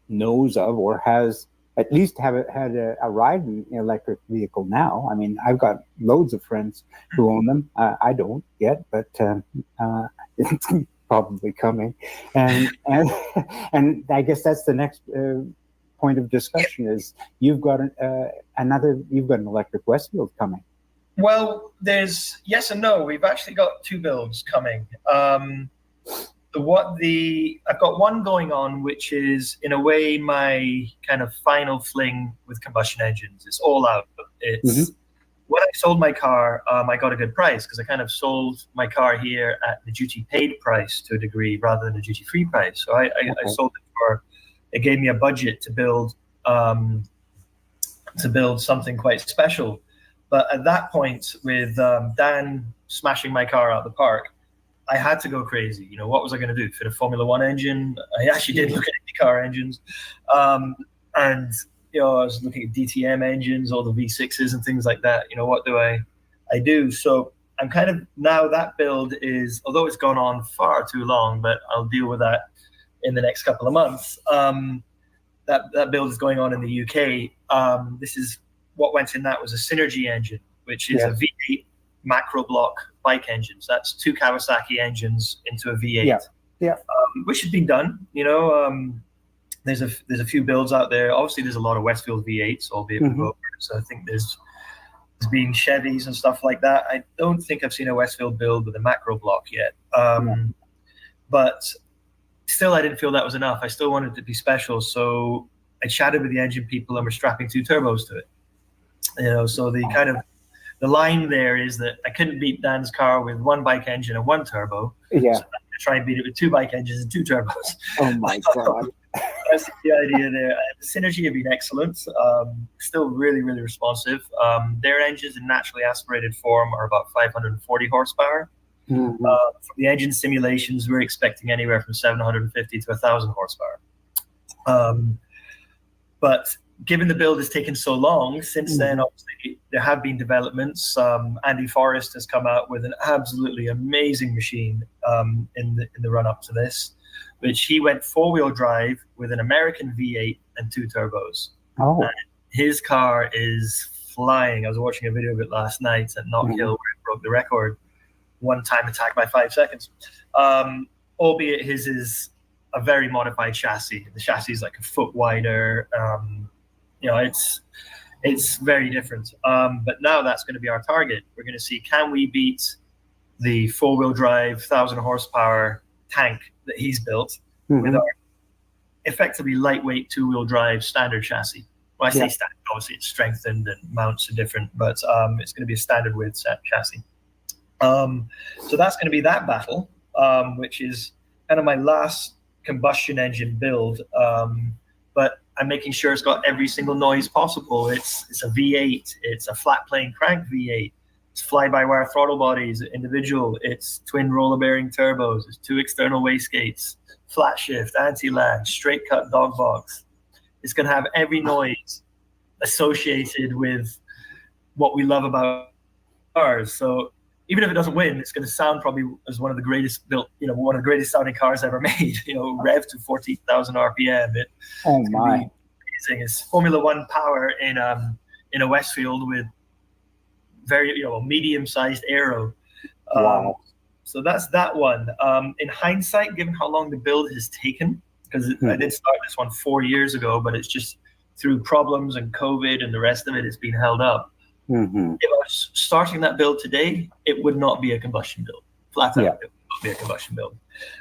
S4: knows of or has at least had a ride in an electric vehicle now. I mean, I've got loads of friends who own them. I don't yet, but it's probably coming. And I guess that's the next point of discussion is you've got an electric Westfield coming.
S3: Well, there's yes and no. We've actually got two builds coming. I've got one going on, which is in a way my kind of final fling with combustion engines. It's all out. It's when I sold my car, I got a good price because I kind of sold my car here at the duty paid price to a degree rather than the duty free price. So I sold it for. It gave me a budget to build something quite special. But at that point, with Dan smashing my car out the park, I had to go crazy. You know, what was I going to do? Fit a Formula One engine? I actually did look at car engines. And, you know, I was looking at DTM engines, all the V6s and things like that. You know, what do I do? So I'm kind of, now that build is, although it's gone on far too long, but I'll deal with that in the next couple of months. That build is going on in the UK. This is what went in. That was a Synergy engine, which is a V8 macro block bike engine. So that's two Kawasaki engines into a V8. Which has been done. You know, there's a few builds out there. Obviously, there's a lot of Westfield V8s, albeit with Rover. So I think there's been Chevys and stuff like that. I don't think I've seen a Westfield build with a macro block yet. But still, I didn't feel that was enough. I still wanted it to be special. So I chatted with the engine people and we're strapping two turbos to it. You know, so the line there is that I couldn't beat Dan's car with one bike engine and one turbo. So I'm going to try and beat it with two bike engines and two turbos.
S4: Oh my God.
S3: That's the idea there. The Synergy have been excellent. Still really, really responsive. Their engines in naturally aspirated form are about 540 horsepower. From the engine simulations, we're expecting anywhere from 750 to 1,000 horsepower. But given the build has taken so long, since then, obviously, there have been developments. Andy Forrest has come out with an absolutely amazing machine in the run-up to this, which he went four-wheel drive with an American V8 and two turbos. And his car is flying. I was watching a video of it last night at Knock Hill where it broke the record. One-time attack by 5 seconds. Albeit his is a very modified chassis. The chassis is like a foot wider. You know, it's very different. But now that's going to be our target. We're going to see, can we beat the four-wheel drive 1,000 horsepower tank that he's built with our effectively lightweight two-wheel drive standard chassis. Well, I say standard, obviously it's strengthened and mounts are different, but it's going to be a standard width chassis. So that's going to be that battle, which is kind of my last combustion engine build. But I'm making sure it's got every single noise possible. It's a V8. It's a flat plane crank V8. It's fly-by-wire throttle bodies, individual. It's twin roller bearing turbos. It's two external wastegates, flat shift, anti-lag, straight cut dog box. It's going to have every noise associated with what we love about cars. So even if it doesn't win, it's going to sound probably as one of the greatest built, you know, one of the greatest sounding cars ever made. You know, rev to 14,000 RPM.
S4: Oh my!
S3: Amazing. It's Formula One power in a Westfield with very, you know, medium-sized aero.
S4: Wow.
S3: So that's that one. In hindsight, given how long the build has taken, because I did start this one 4 years ago, but it's just through problems and COVID and the rest of it, it's been held up. If I was starting that build today, it would not be a combustion build. Flat out, it would not be a combustion build.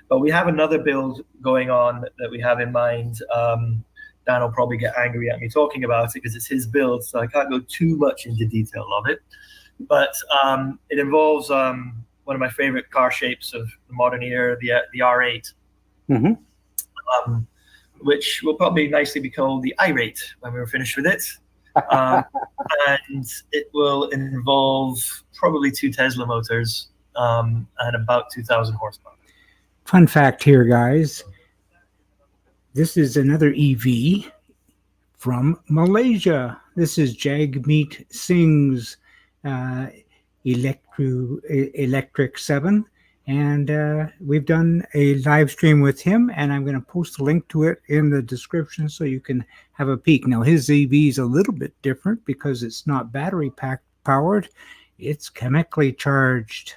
S3: But we have another build going on that we have in mind. Dan will probably get angry at me talking about it because it's his build, so I can't go too much into detail of it. But it involves one of my favorite car shapes of the modern era, the R8, which will probably nicely be called the iRate when we're finished with it. And it will involve probably two Tesla motors and about 2,000 horsepower.
S2: Fun fact here, guys. This is another EV from Malaysia. This is Jagmeet Singh's Electric 7. And we've done a live stream with him, and I'm going to post a link to it in the description so you can have a peek. Now, his EV is a little bit different because it's not battery powered. It's chemically charged.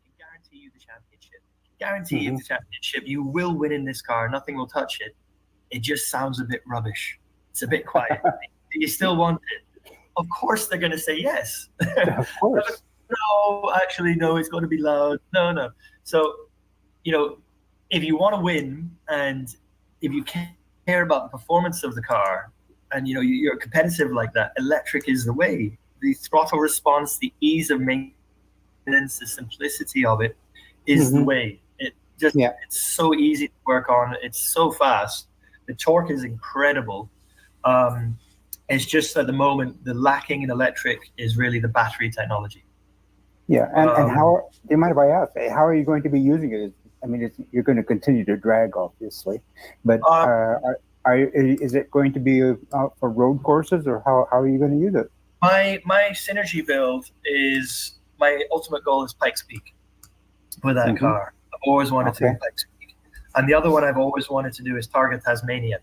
S3: I guarantee you the championship. Guarantee you the championship. You will win in this car. Nothing will touch it. It just sounds a bit rubbish. It's a bit quiet. Do you still want it? of course they're going to say yes.
S4: Of course.
S3: No, actually, no, it's going to be loud. No. So, if you want to win and if you care about the performance of the car and, you're competitive like that, electric is the way. The throttle response, the ease of maintenance, the simplicity of it is the way. It's so easy to work on. It's so fast. The torque is incredible. It's just at the moment, the lacking in electric is really the battery technology.
S4: Yeah, and how, do you mind if I ask, how are you going to be using it? I mean, you're going to continue to drag, obviously, but is it going to be for road courses, or how are you going to use it?
S3: My Synergy build is, my ultimate goal is Pikes Peak with that car. I've always wanted to do Pikes Peak. And the other one I've always wanted to do is Targa Tasmania.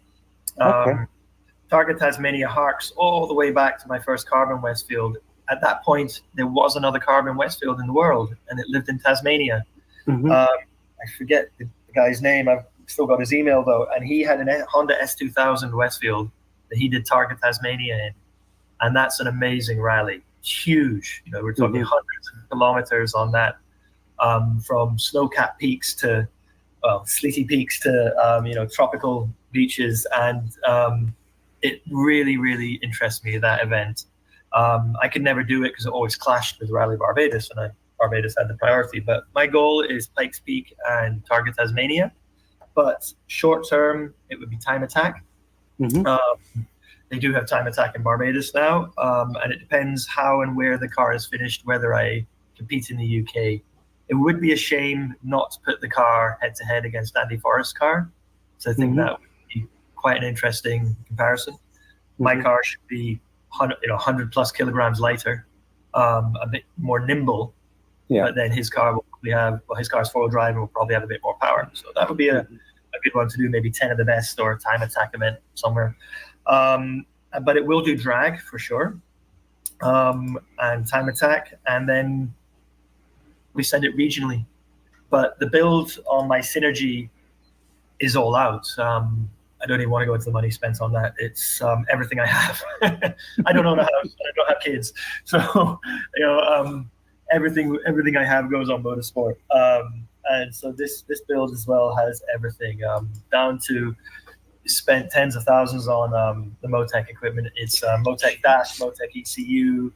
S3: Targa Tasmania harks all the way back to my first Carbon Westfield. At that point, there was another Carbon Westfield in the world, and it lived in Tasmania. I forget the guy's name. I've still got his email, though. And he had a Honda S2000 Westfield that he did Targa Tasmania in. And that's an amazing rally. It's huge. We're talking hundreds of kilometers on that, from snow-capped peaks to, sleety peaks to, tropical beaches. And it really, really interests me, that event. I could never do it because it always clashed with Rally Barbados, and Barbados had the priority. But my goal is Pikes Peak and Targa Tasmania. But short term, it would be Time Attack. They do have Time Attack in Barbados now, and it depends how and where the car is finished, whether I compete in the UK. It would be a shame not to put the car head-to-head against Andy Forrest's car. So I think that would be quite an interesting comparison. My car should be 100 plus kilograms lighter, a bit more nimble, but then his car will probably have, his car's four-wheel drive and will probably have a bit more power. So that would be a good one to do, maybe 10 of the best or a Time Attack event somewhere. But it will do drag for sure, and Time Attack, and then we send it regionally. But the build on my Synergy is all out. I don't even want to go into the money spent on that. It's everything I have. I don't own a house. I don't have kids, so everything I have goes on motorsport. And so this build as well has everything, down to spent tens of thousands on the Motec equipment. It's Motec Dash, Motec ECU,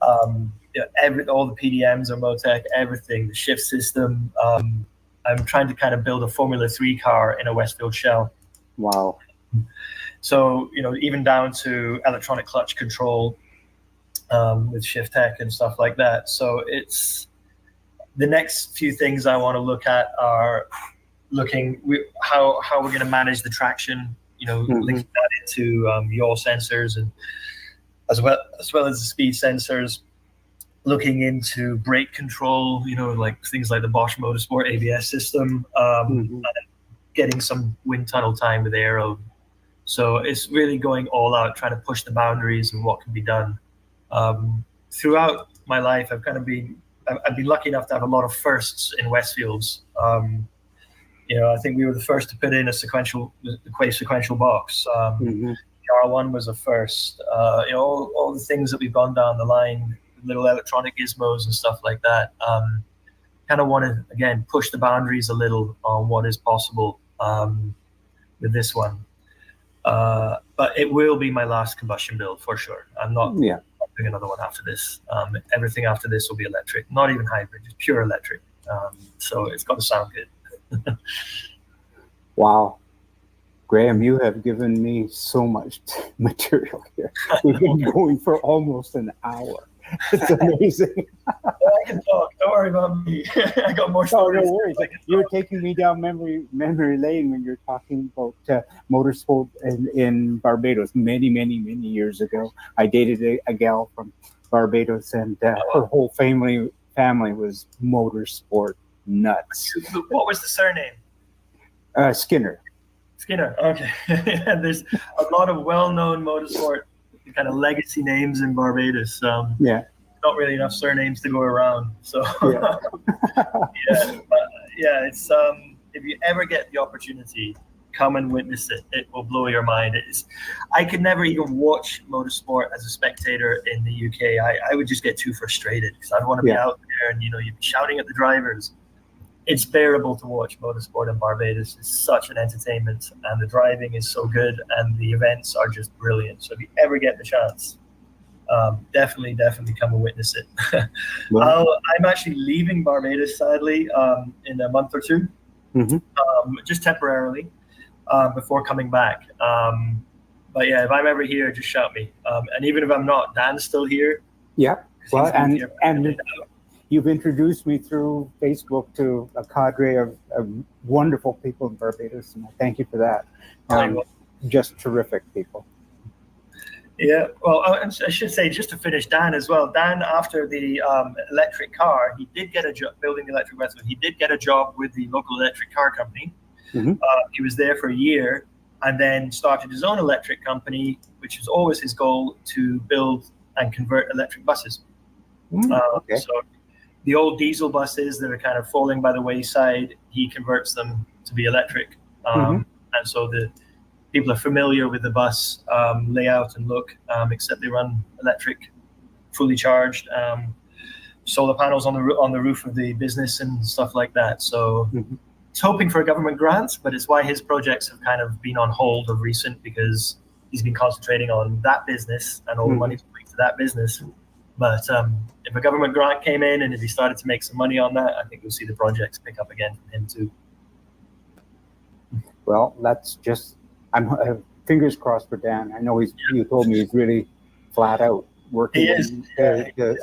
S3: all the PDMs are Motec, everything, the shift system. I'm trying to kind of build a Formula 3 car in a Westfield shell.
S4: Wow.
S3: So, even down to electronic clutch control with Shift Tech and stuff like that. So it's the next few things I want to look at are how we're going to manage the traction, linking that into yaw sensors, and as well as the speed sensors, looking into brake control, like things like the Bosch Motorsport ABS system, and getting some wind tunnel time with aero. So it's really going all out, trying to push the boundaries of what can be done. Throughout my life, I've been lucky enough to have a lot of firsts in Westfields. I think we were the first to put in the Quay sequential box. The R1 was a first. All the things that we've gone down the line, little electronic gizmos and stuff like that. Kind of want to, again, push the boundaries a little on what is possible with this one. But it will be my last combustion build for sure. I'm not doing another one after this. Everything after this will be electric, not even hybrid, just pure electric. So it's got to sound good.
S4: Wow. Graham, you have given me so much material here. We've been going for almost an hour. It's amazing.
S3: I can talk. Don't worry about me. I got more stories.
S4: No worries. You're taking me down memory lane when you're talking about motorsport in Barbados many, many, many years ago. I dated a gal from Barbados, and her whole family was motorsport nuts.
S3: What was the surname?
S4: Skinner.
S3: Skinner. Okay. There's a lot of well-known motorsport kind of legacy names in Barbados. Not really enough surnames to go around. So it's if you ever get the opportunity come and witness it. It will blow your mind. I could never even watch motorsport as a spectator in the UK. I would just get too frustrated because I'd want to be out there and, you'd be shouting at the drivers. It's bearable to watch motorsport in Barbados. It's such an entertainment, and the driving is so good, and the events are just brilliant. So if you ever get the chance, definitely come and witness it. Well, I'm actually leaving Barbados, sadly, in a month or two, just temporarily, before coming back. But yeah, if I'm ever here, just shout me. And even if I'm not, Dan's still here.
S4: Yeah. Well, and you've introduced me through Facebook to a cadre of wonderful people in Barbados, and I thank you for that. Just terrific people.
S3: Yeah, well, I should say, just to finish, Dan as well. Dan, after the electric car, he did get a job building the electric vessel. He did get a job with the local electric car company. He was there for a year, and then started his own electric company, which was always his goal, to build and convert electric buses. Okay. So the old diesel buses that are kind of falling by the wayside, he converts them to be electric. And so the people are familiar with the bus layout and look, except they run electric, fully charged, solar panels on the roof of the business and stuff like that. So he's hoping for a government grant, but it's why his projects have kind of been on hold of recent, because he's been concentrating on that business and all the money going to that business. But if a government grant came in and if he started to make some money on that, I think we'll see the projects pick up again from him too.
S4: Well, that's just, I'm fingers crossed for Dan. I know you told me he's really flat out working.
S3: He is.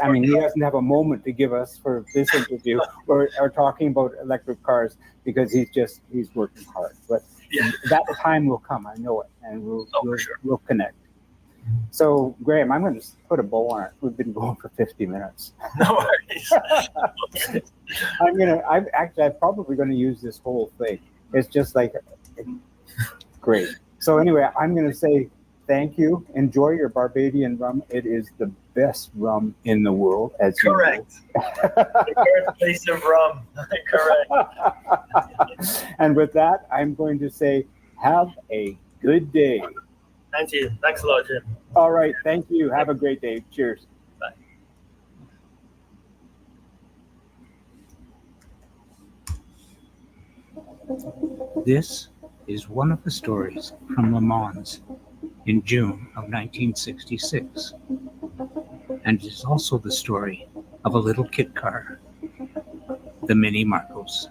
S4: I mean, he doesn't have a moment to give us for this interview or talking about electric cars, because he's working hard. But that time will come, I know it, and we'll connect. So, Graham, I'm going to put a bow on it. We've been going for 50 minutes.
S3: No worries.
S4: I'm probably going to use this whole thing. It's just like, great. So anyway, I'm going to say thank you. Enjoy your Barbadian rum. It is the best rum in the world, as
S3: correct. The birthplace of rum. Correct.
S4: And with that, I'm going to say, have a good day.
S3: Thank you. Thanks a lot, Jim.
S4: All right. Thank you. Have a great day. Cheers.
S3: Bye.
S2: This is one of the stories from Le Mans in June of 1966. And it is also the story of a little kit car, the Mini Marcos.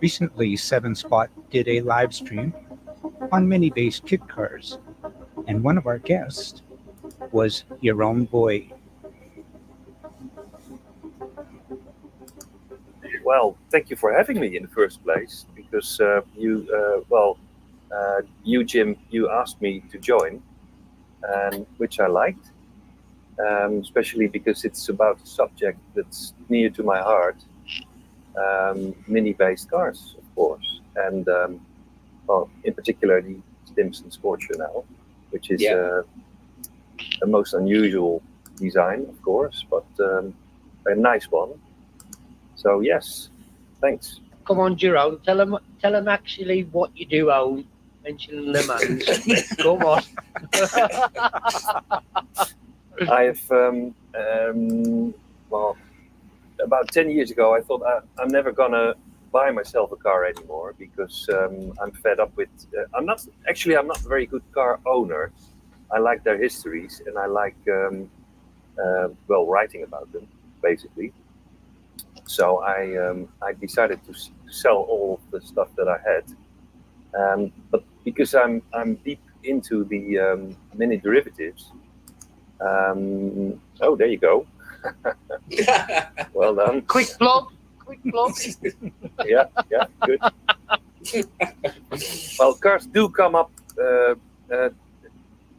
S2: Recently, 7spot did a live stream on mini-based kit cars, and one of our guests was Yaron Boy.
S5: Well, thank you for having me in the first place, because you, Jim, you asked me to join, which I liked, especially because it's about a subject that's near to my heart, mini-based cars, of course, and in particular the Stimson Sport Journal, which is a most unusual design, of course, but a nice one. So yes, thanks.
S6: Come on, Jerome, tell them actually what you do own. Mention Le Mans. Come on.
S5: I have, about 10 years ago, I thought I'm never gonna buy myself a car anymore, because I'm fed up with. I'm not a very good car owner. I like their histories, and I like writing about them, basically. So I decided to sell all of the stuff that I had, but because I'm deep into the mini derivatives. Oh, there you go. Well done.
S6: Quick plug.
S5: Yeah, good. Well, cars do come up.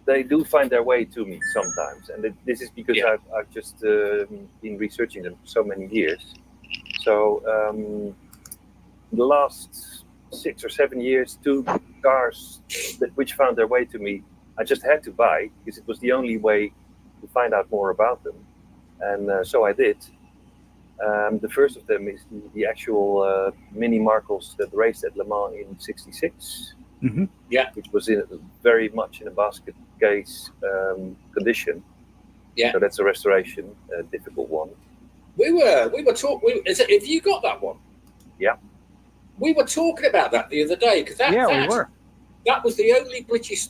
S5: They do find their way to me sometimes, and this is because I've just been researching them for so many years. So the last 6 or 7 years, 2 cars which found their way to me I just had to buy because it was the only way to find out more about them, and so I did. The first of them is the actual Mini Marcos that raced at Le Mans in '66.
S2: Mm-hmm.
S1: Yeah,
S5: which was very much in a basket case condition.
S1: Yeah,
S5: so that's a restoration, a difficult one.
S1: We were talking. Have you got that one?
S5: Yeah.
S1: We were talking about that the other day because
S2: we were.
S1: That was the only British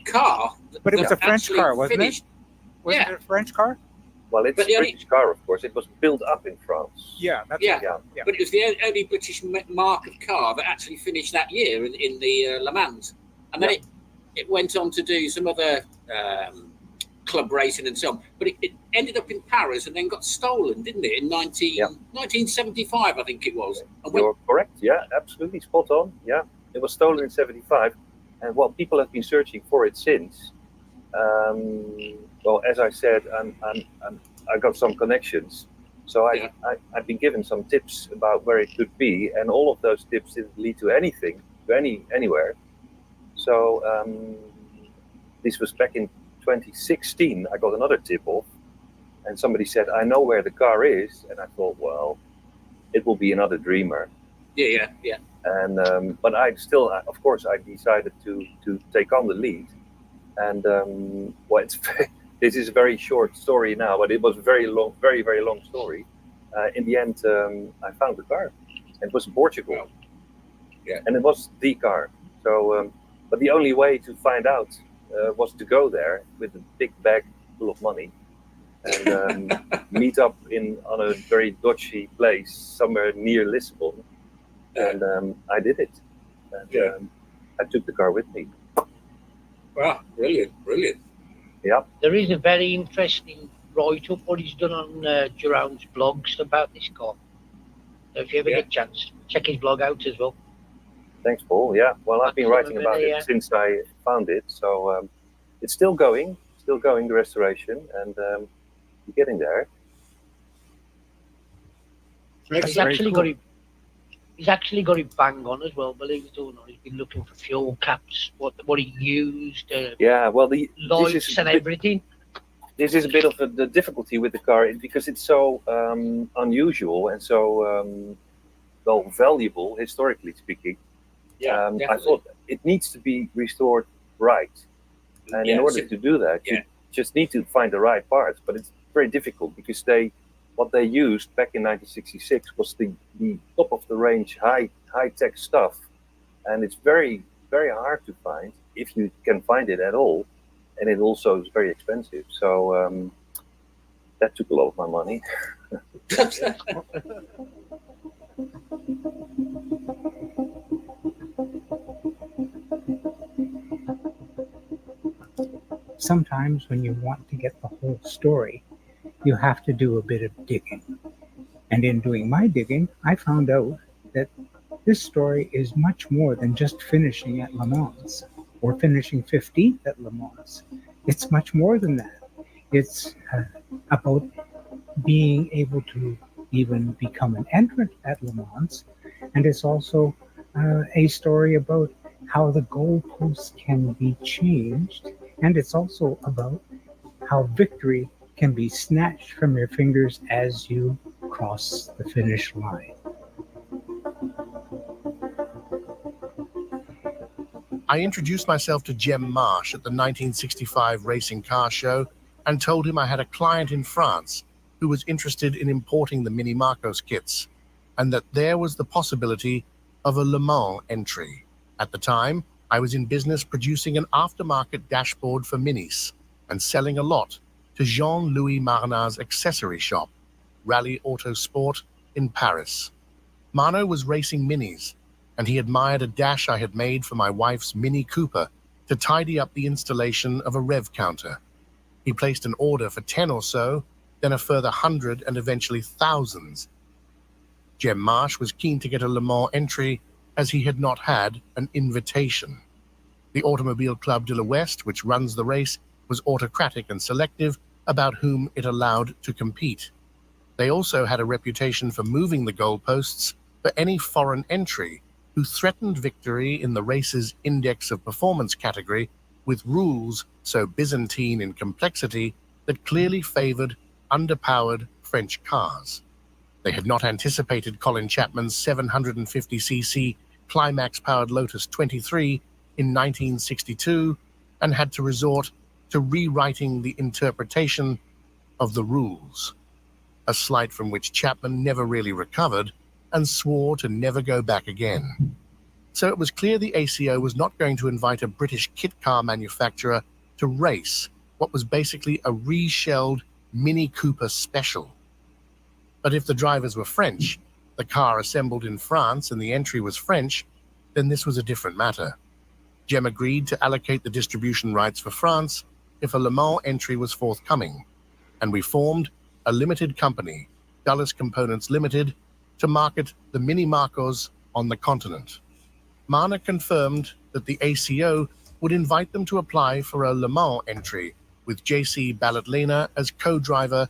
S1: car.
S2: But it was a French car, wasn't it? Wasn't it a French car?
S5: Well, it's a British car, of course. It was built up in France.
S2: Yeah,
S1: But it was the only British mark of car that actually finished that year in the Le Mans, and then it went on to do some other club racing and so on. But it ended up in Paris and then got stolen, didn't it? In 1975, I think it was.
S5: You're correct. Yeah, absolutely spot on. Yeah, it was stolen in '75, and people have been searching for it since. Well, as I said, I got some connections, so I've been given some tips about where it could be, and all of those tips didn't lead to anything, anywhere. So this was back in 2016. I got another tip off, and somebody said, "I know where the car is," and I thought, well, it will be another dreamer.
S1: Yeah.
S5: And but I still, of course, I decided to take on the lead. And this is a very short story now, but it was very long, very, very long story. In the end, I found the car. It was in Portugal.
S1: Yeah.
S5: And it was the car. So, but the only way to find out was to go there with a big bag full of money and meet up on a very dodgy place somewhere near Lisbon. And I did it. And I took the car with me.
S1: Wow, brilliant.
S5: Yeah.
S6: There is a very interesting write-up what he's done on Geraint's blogs about this car. So if you ever get a chance, check his blog out as well.
S5: Thanks, Paul. Yeah, well, I've been writing about it since I found it. So it's still going, the restoration, and we're getting there.
S6: He's actually got it bang on as well, believe it or not. He's been looking for fuel caps, what he used, lights and everything.
S5: This is a bit of the difficulty with the car because it's so unusual and so valuable, historically speaking. I thought it needs to be restored right. And in order to do that, you just need to find the right parts. But it's very difficult because what they used back in 1966 was the top of the range high tech stuff, and it's very, very hard to find if you can find it at all, and it also is very expensive. So that took a lot of my money.
S2: Sometimes when you want to get the whole story, you have to do a bit of digging. And in doing my digging, I found out that this story is much more than just finishing at Le Mans or finishing 15th at Le Mans. It's much more than that. It's about being able to even become an entrant at Le Mans. And it's also a story about how the goalposts can be changed. And it's also about how victory can be snatched from your fingers as you cross the finish line.
S7: I introduced myself to Jem Marsh at the 1965 Racing Car Show and told him I had a client in France who was interested in importing the Mini Marcos kits and that there was the possibility of a Le Mans entry. At the time, I was in business producing an aftermarket dashboard for Minis and selling a lot to Jean-Louis Marnard's accessory shop, Rally Auto Sport, in Paris. Marnard was racing Minis, and he admired a dash I had made for my wife's Mini Cooper to tidy up the installation of a rev counter. He placed an order for 10 or so, then a further 100 and eventually thousands. Jem Marsh was keen to get a Le Mans entry as he had not had an invitation. The Automobile Club de l'Ouest, which runs the race, was autocratic and selective about whom it allowed to compete. They also had a reputation for moving the goalposts for any foreign entry who threatened victory in the race's index of performance category with rules so Byzantine in complexity that clearly favored underpowered French cars. They had not anticipated Colin Chapman's 750cc climax-powered Lotus 23 in 1962 and had to resort to rewriting the interpretation of the rules, a slight from which Chapman never really recovered and swore to never go back again. So it was clear the ACO was not going to invite a British kit car manufacturer to race what was basically a reshelled Mini Cooper Special. But if the drivers were French, the car assembled in France and the entry was French, then this was a different matter. Jem agreed to allocate the distribution rights for France if a Le Mans entry was forthcoming, and we formed a limited company, Dulles Components Limited, to market the Mini Marcos on the continent. Marna confirmed that the ACO would invite them to apply for a Le Mans entry with JC Balatlena as co-driver,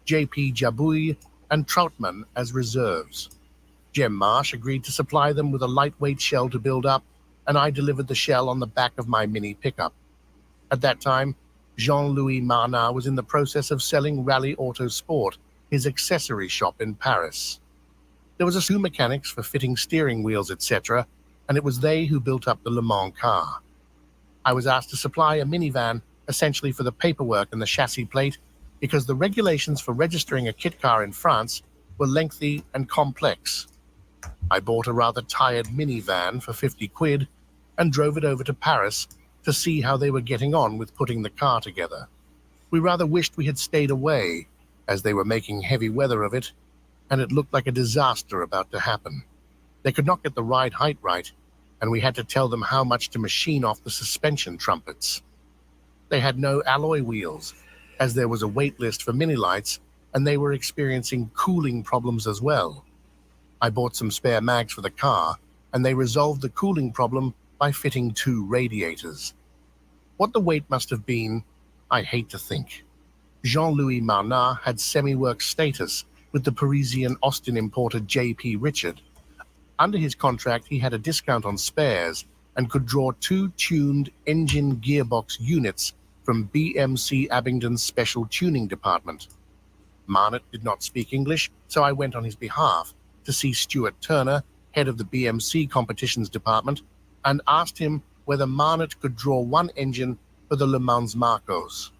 S7: JP Jabouille and Troutman as reserves. Jem Marsh agreed to supply them with a lightweight shell to build up, and I delivered the shell on the back of my Mini pickup. At that time, Jean-Louis Marna was in the process of selling Rally Auto Sport, his accessory shop in Paris. There was a few mechanics for fitting steering wheels, etc., and it was they who built up the Le Mans car. I was asked to supply a minivan essentially for the paperwork and the chassis plate because the regulations for registering a kit car in France were lengthy and complex. I bought a rather tired minivan for 50 quid and drove it over to Paris to see how they were getting on with putting the car together. We rather wished we had stayed away, as they were making heavy weather of it, and it looked like a disaster about to happen. They could not get the ride height right, and we had to tell them how much to machine off the suspension trumpets. They had no alloy wheels, as there was a wait list for mini lights, and they were experiencing cooling problems as well. I bought some spare mags for the car, and they resolved the cooling problem by fitting 2 radiators. What the wait must have been, I hate to think. Jean-Louis Marna had semi-work status with the Parisian Austin importer J.P. Richard. Under his contract, he had a discount on spares and could draw 2 tuned engine gearbox units from BMC Abingdon's special tuning department. Marnott did not speak English, so I went on his behalf to see Stuart Turner, head of the BMC competitions department, and asked him whether Marnott could draw 1 engine for the Le Mans Marcos.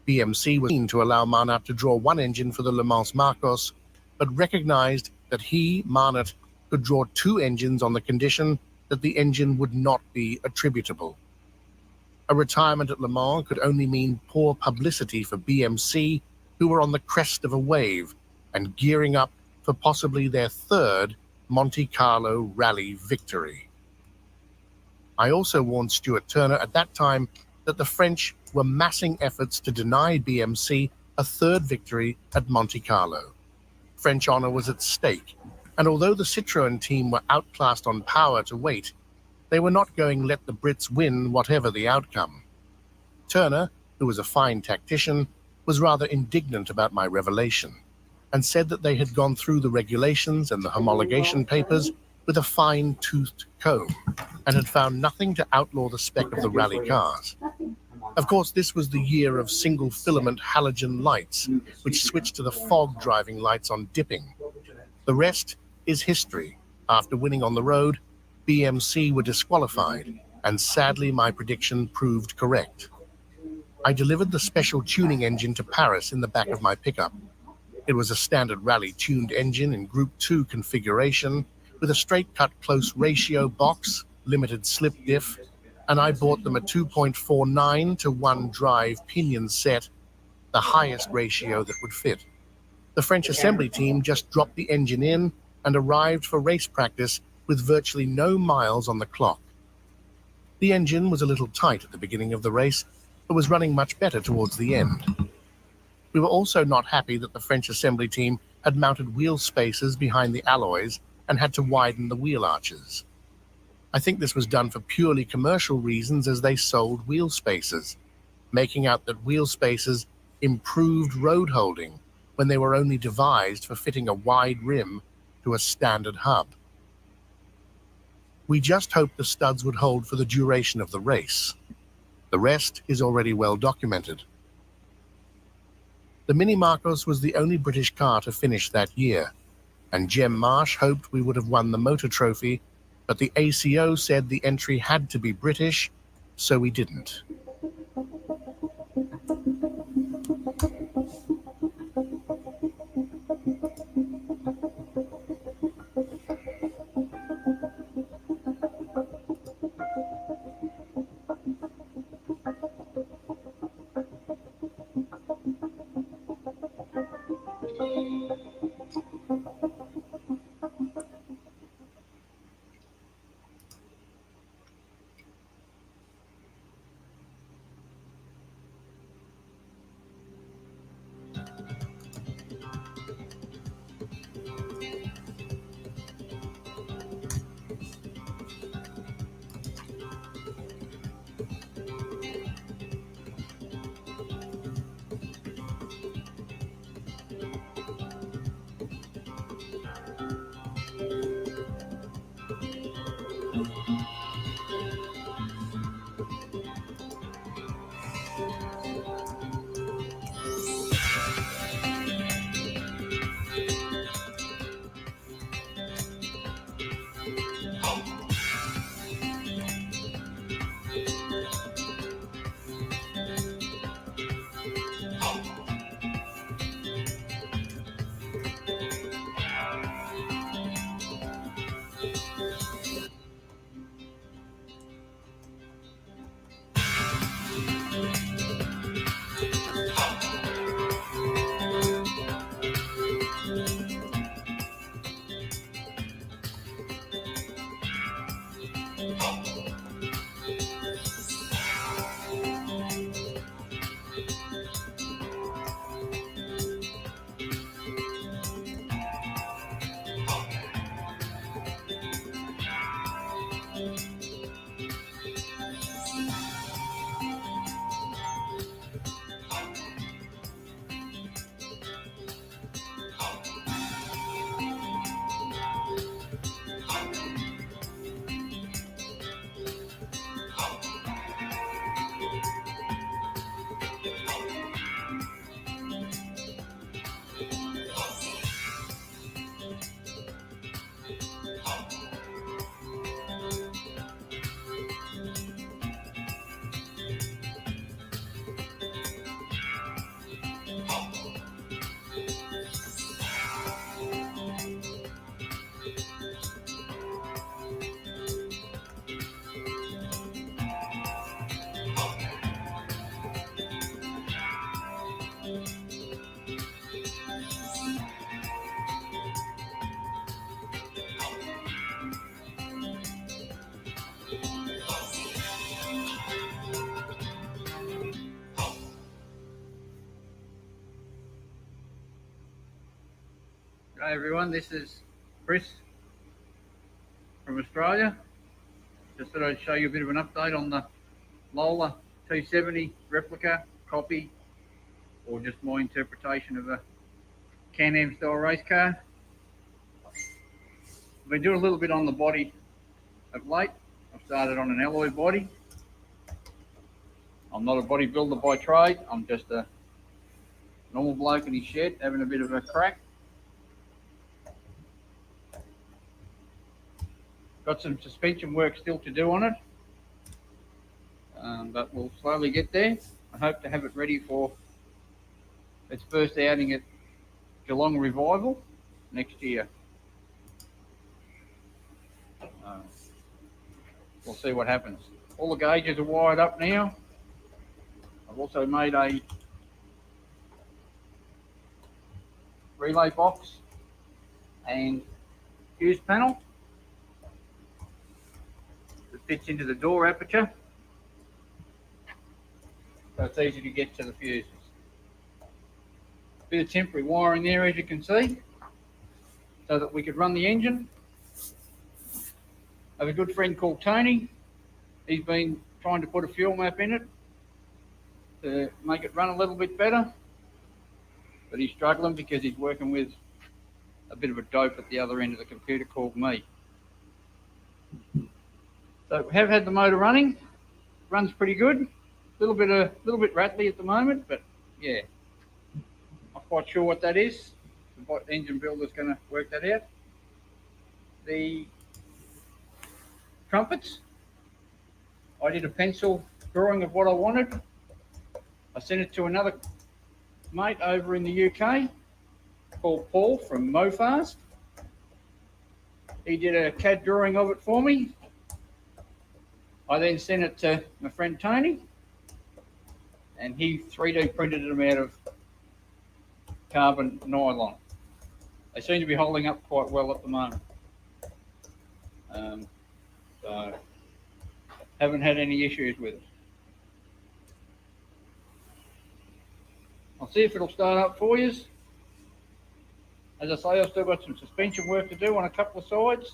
S7: BMC was keen to allow Marnott to draw 1 engine for the Le Mans Marcos, but recognized that he, Marnott, could draw 2 engines on the condition that the engine would not be attributable. A retirement at Le Mans could only mean poor publicity for BMC, who were on the crest of a wave and gearing up for possibly their 3rd Monte Carlo rally victory. I also warned Stuart Turner at that time that the French were massing efforts to deny BMC a 3rd victory at Monte Carlo. French honor was at stake, and although the Citroën team were outclassed on power to weight, they were not going to let the Brits win whatever the outcome. Turner, who was a fine tactician, was rather indignant about my revelation, and said that they had gone through the regulations and the homologation papers with a fine-toothed comb, and had found nothing to outlaw the spec of the rally cars. Of course, this was the year of single-filament halogen lights, which switched to the fog driving lights on dipping. The rest is history. After winning on the road, BMC were disqualified, and sadly my prediction proved correct. I delivered the special tuning engine to Paris in the back of my pickup. It was a standard rally-tuned engine in Group 2 configuration, with a straight-cut close ratio box, limited slip diff, and I bought them a 2.49 to 1 drive pinion set, the highest ratio that would fit. The French assembly team just dropped the engine in and arrived for race practice with virtually no miles on the clock. The engine was a little tight at the beginning of the race, but was running much better towards the end. We were also not happy that the French assembly team had mounted wheel spacers behind the alloys and had to widen the wheel arches. I think this was done for purely commercial reasons as they sold wheel spacers, making out that wheel spacers improved road holding when they were only devised for fitting a wide rim to a standard hub. We just hoped the studs would hold for the duration of the race. The rest is already well documented. The Mini Marcos was the only British car to finish that year, and Jem Marsh hoped we would have won the motor trophy, but the ACO said the entry had to be British, so we didn't.
S8: Hi everyone, this is Chris from Australia. Just thought I'd show you a bit of an update on the Lola T70 replica, copy, or just my interpretation of a Can-Am style race car. I've been doing a little bit on the body of late. I've started on an alloy body. I'm not a bodybuilder by trade, I'm just a normal bloke in his shed having a bit of a crack. Got some suspension work still to do on it, but we'll slowly get there. I hope to have it ready for its first outing at Geelong Revival next year. We'll see what happens. All the gauges are wired up now. I've also made a relay box and fuse panel that fits into the door aperture, so it's easy to get to the fuses. Bit of temporary wiring there, as you can see, so that we could run the engine. I have a good friend called Tony. He's been trying to put a fuel map in it to make it run a little bit better, but he's struggling because he's working with a bit of a dope at the other end of the computer called me. So we have had the motor running, runs pretty good. little bit rattly at the moment, but yeah, not quite sure what that is. The engine builder's going to work that out. The trumpets, I did a pencil drawing of what I wanted. I sent it to another mate over in the UK called Paul from Mofast. He did a CAD drawing of it for me. I then sent it to my friend Tony, and he 3D printed them out of carbon nylon. They seem to be holding up quite well at the moment. So haven't had any issues with it. I'll see if it'll start up for you. As I say, I've still got some suspension work to do on a couple of sides,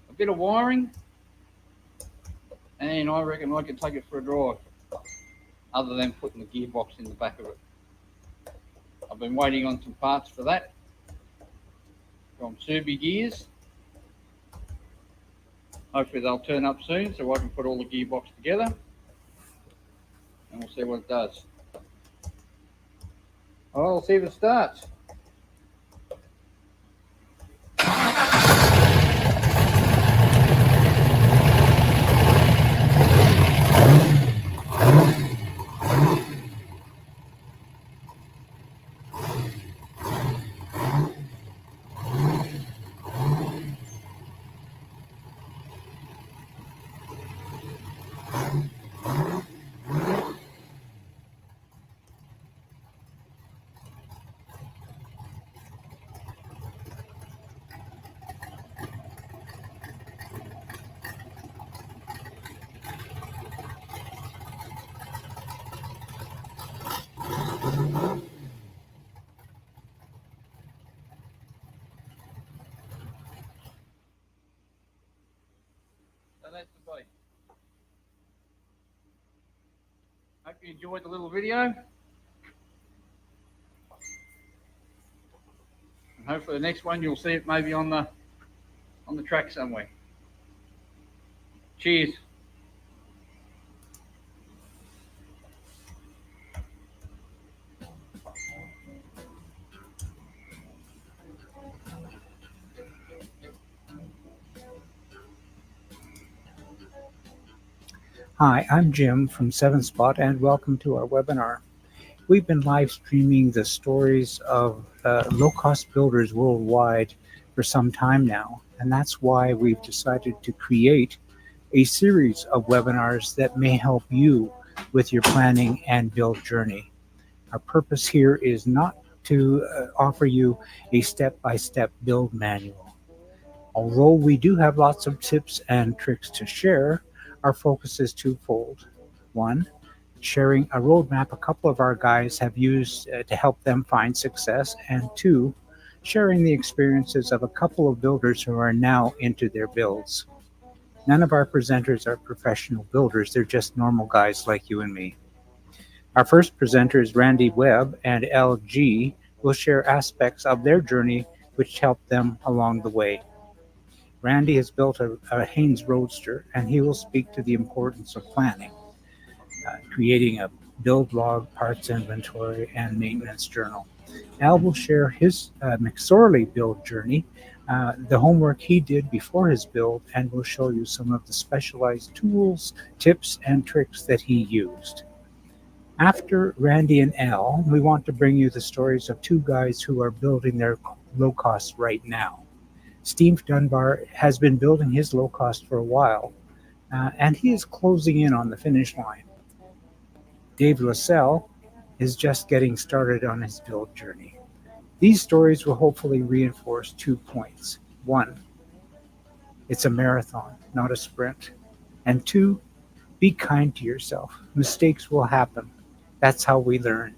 S8: a bit of wiring, and I reckon I can take it for a drive, other than putting the gearbox in the back of it. I've been waiting on some parts for that from Subi Gears. Hopefully they'll turn up soon so I can put all the gearbox together, and we'll see what it does. All right, we'll see if it starts. So that's the bike. Hope you enjoyed the little video. And hopefully the next one you'll see it maybe on the track somewhere. Cheers.
S2: Hi, I'm Jim from 7Spot, and welcome to our webinar. We've been live streaming the stories of low-cost builders worldwide for some time now, and that's why we've decided to create a series of webinars that may help you with your planning and build journey. Our purpose here is not to offer you a step-by-step build manual. Although we do have lots of tips and tricks to share, our focus is twofold. One, sharing a roadmap a couple of our guys have used to help them find success, and two, sharing the experiences of a couple of builders who are now into their builds. None of our presenters are professional builders, they're just normal guys like you and me. Our first presenters, Randy Webb and LG, will share aspects of their journey which helped them along the way. Randy has built a Haynes Roadster, and he will speak to the importance of planning, creating a build log, parts inventory, and maintenance journal. Al will share his McSorley build journey, the homework he did before his build, and will show you some of the specialized tools, tips, and tricks that he used. After Randy and Al, we want to bring you the stories of two guys who are building their low cost right now. Steve Dunbar has been building his low cost for a while, and he is closing in on the finish line. Dave Lascelle is just getting started on his build journey. These stories will hopefully reinforce 2 points. 1, it's a marathon, not a sprint. And 2, be kind to yourself. Mistakes will happen. That's how we learn.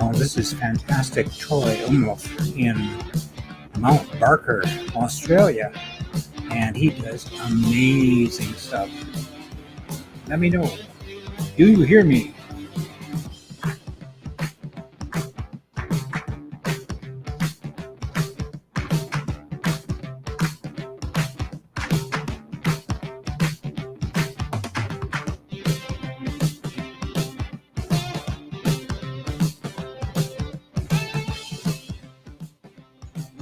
S2: Oh, this is fantastic. Troy Umloff in Mount Barker, Australia. And he does amazing stuff. Let me know. Do you hear me?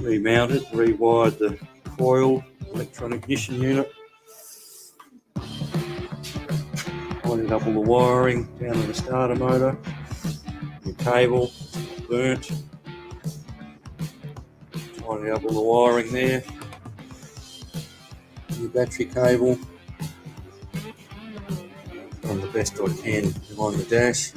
S9: Remounted, rewired the coil, electron ignition unit, lined up all the wiring down to the starter motor, your cable burnt, tidying up all the wiring there, your battery cable, done the best I can behind the dash.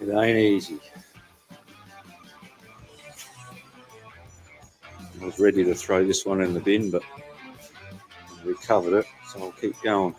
S9: It ain't easy. I was ready to throw this one in the bin, but I recovered it, so I'll keep going.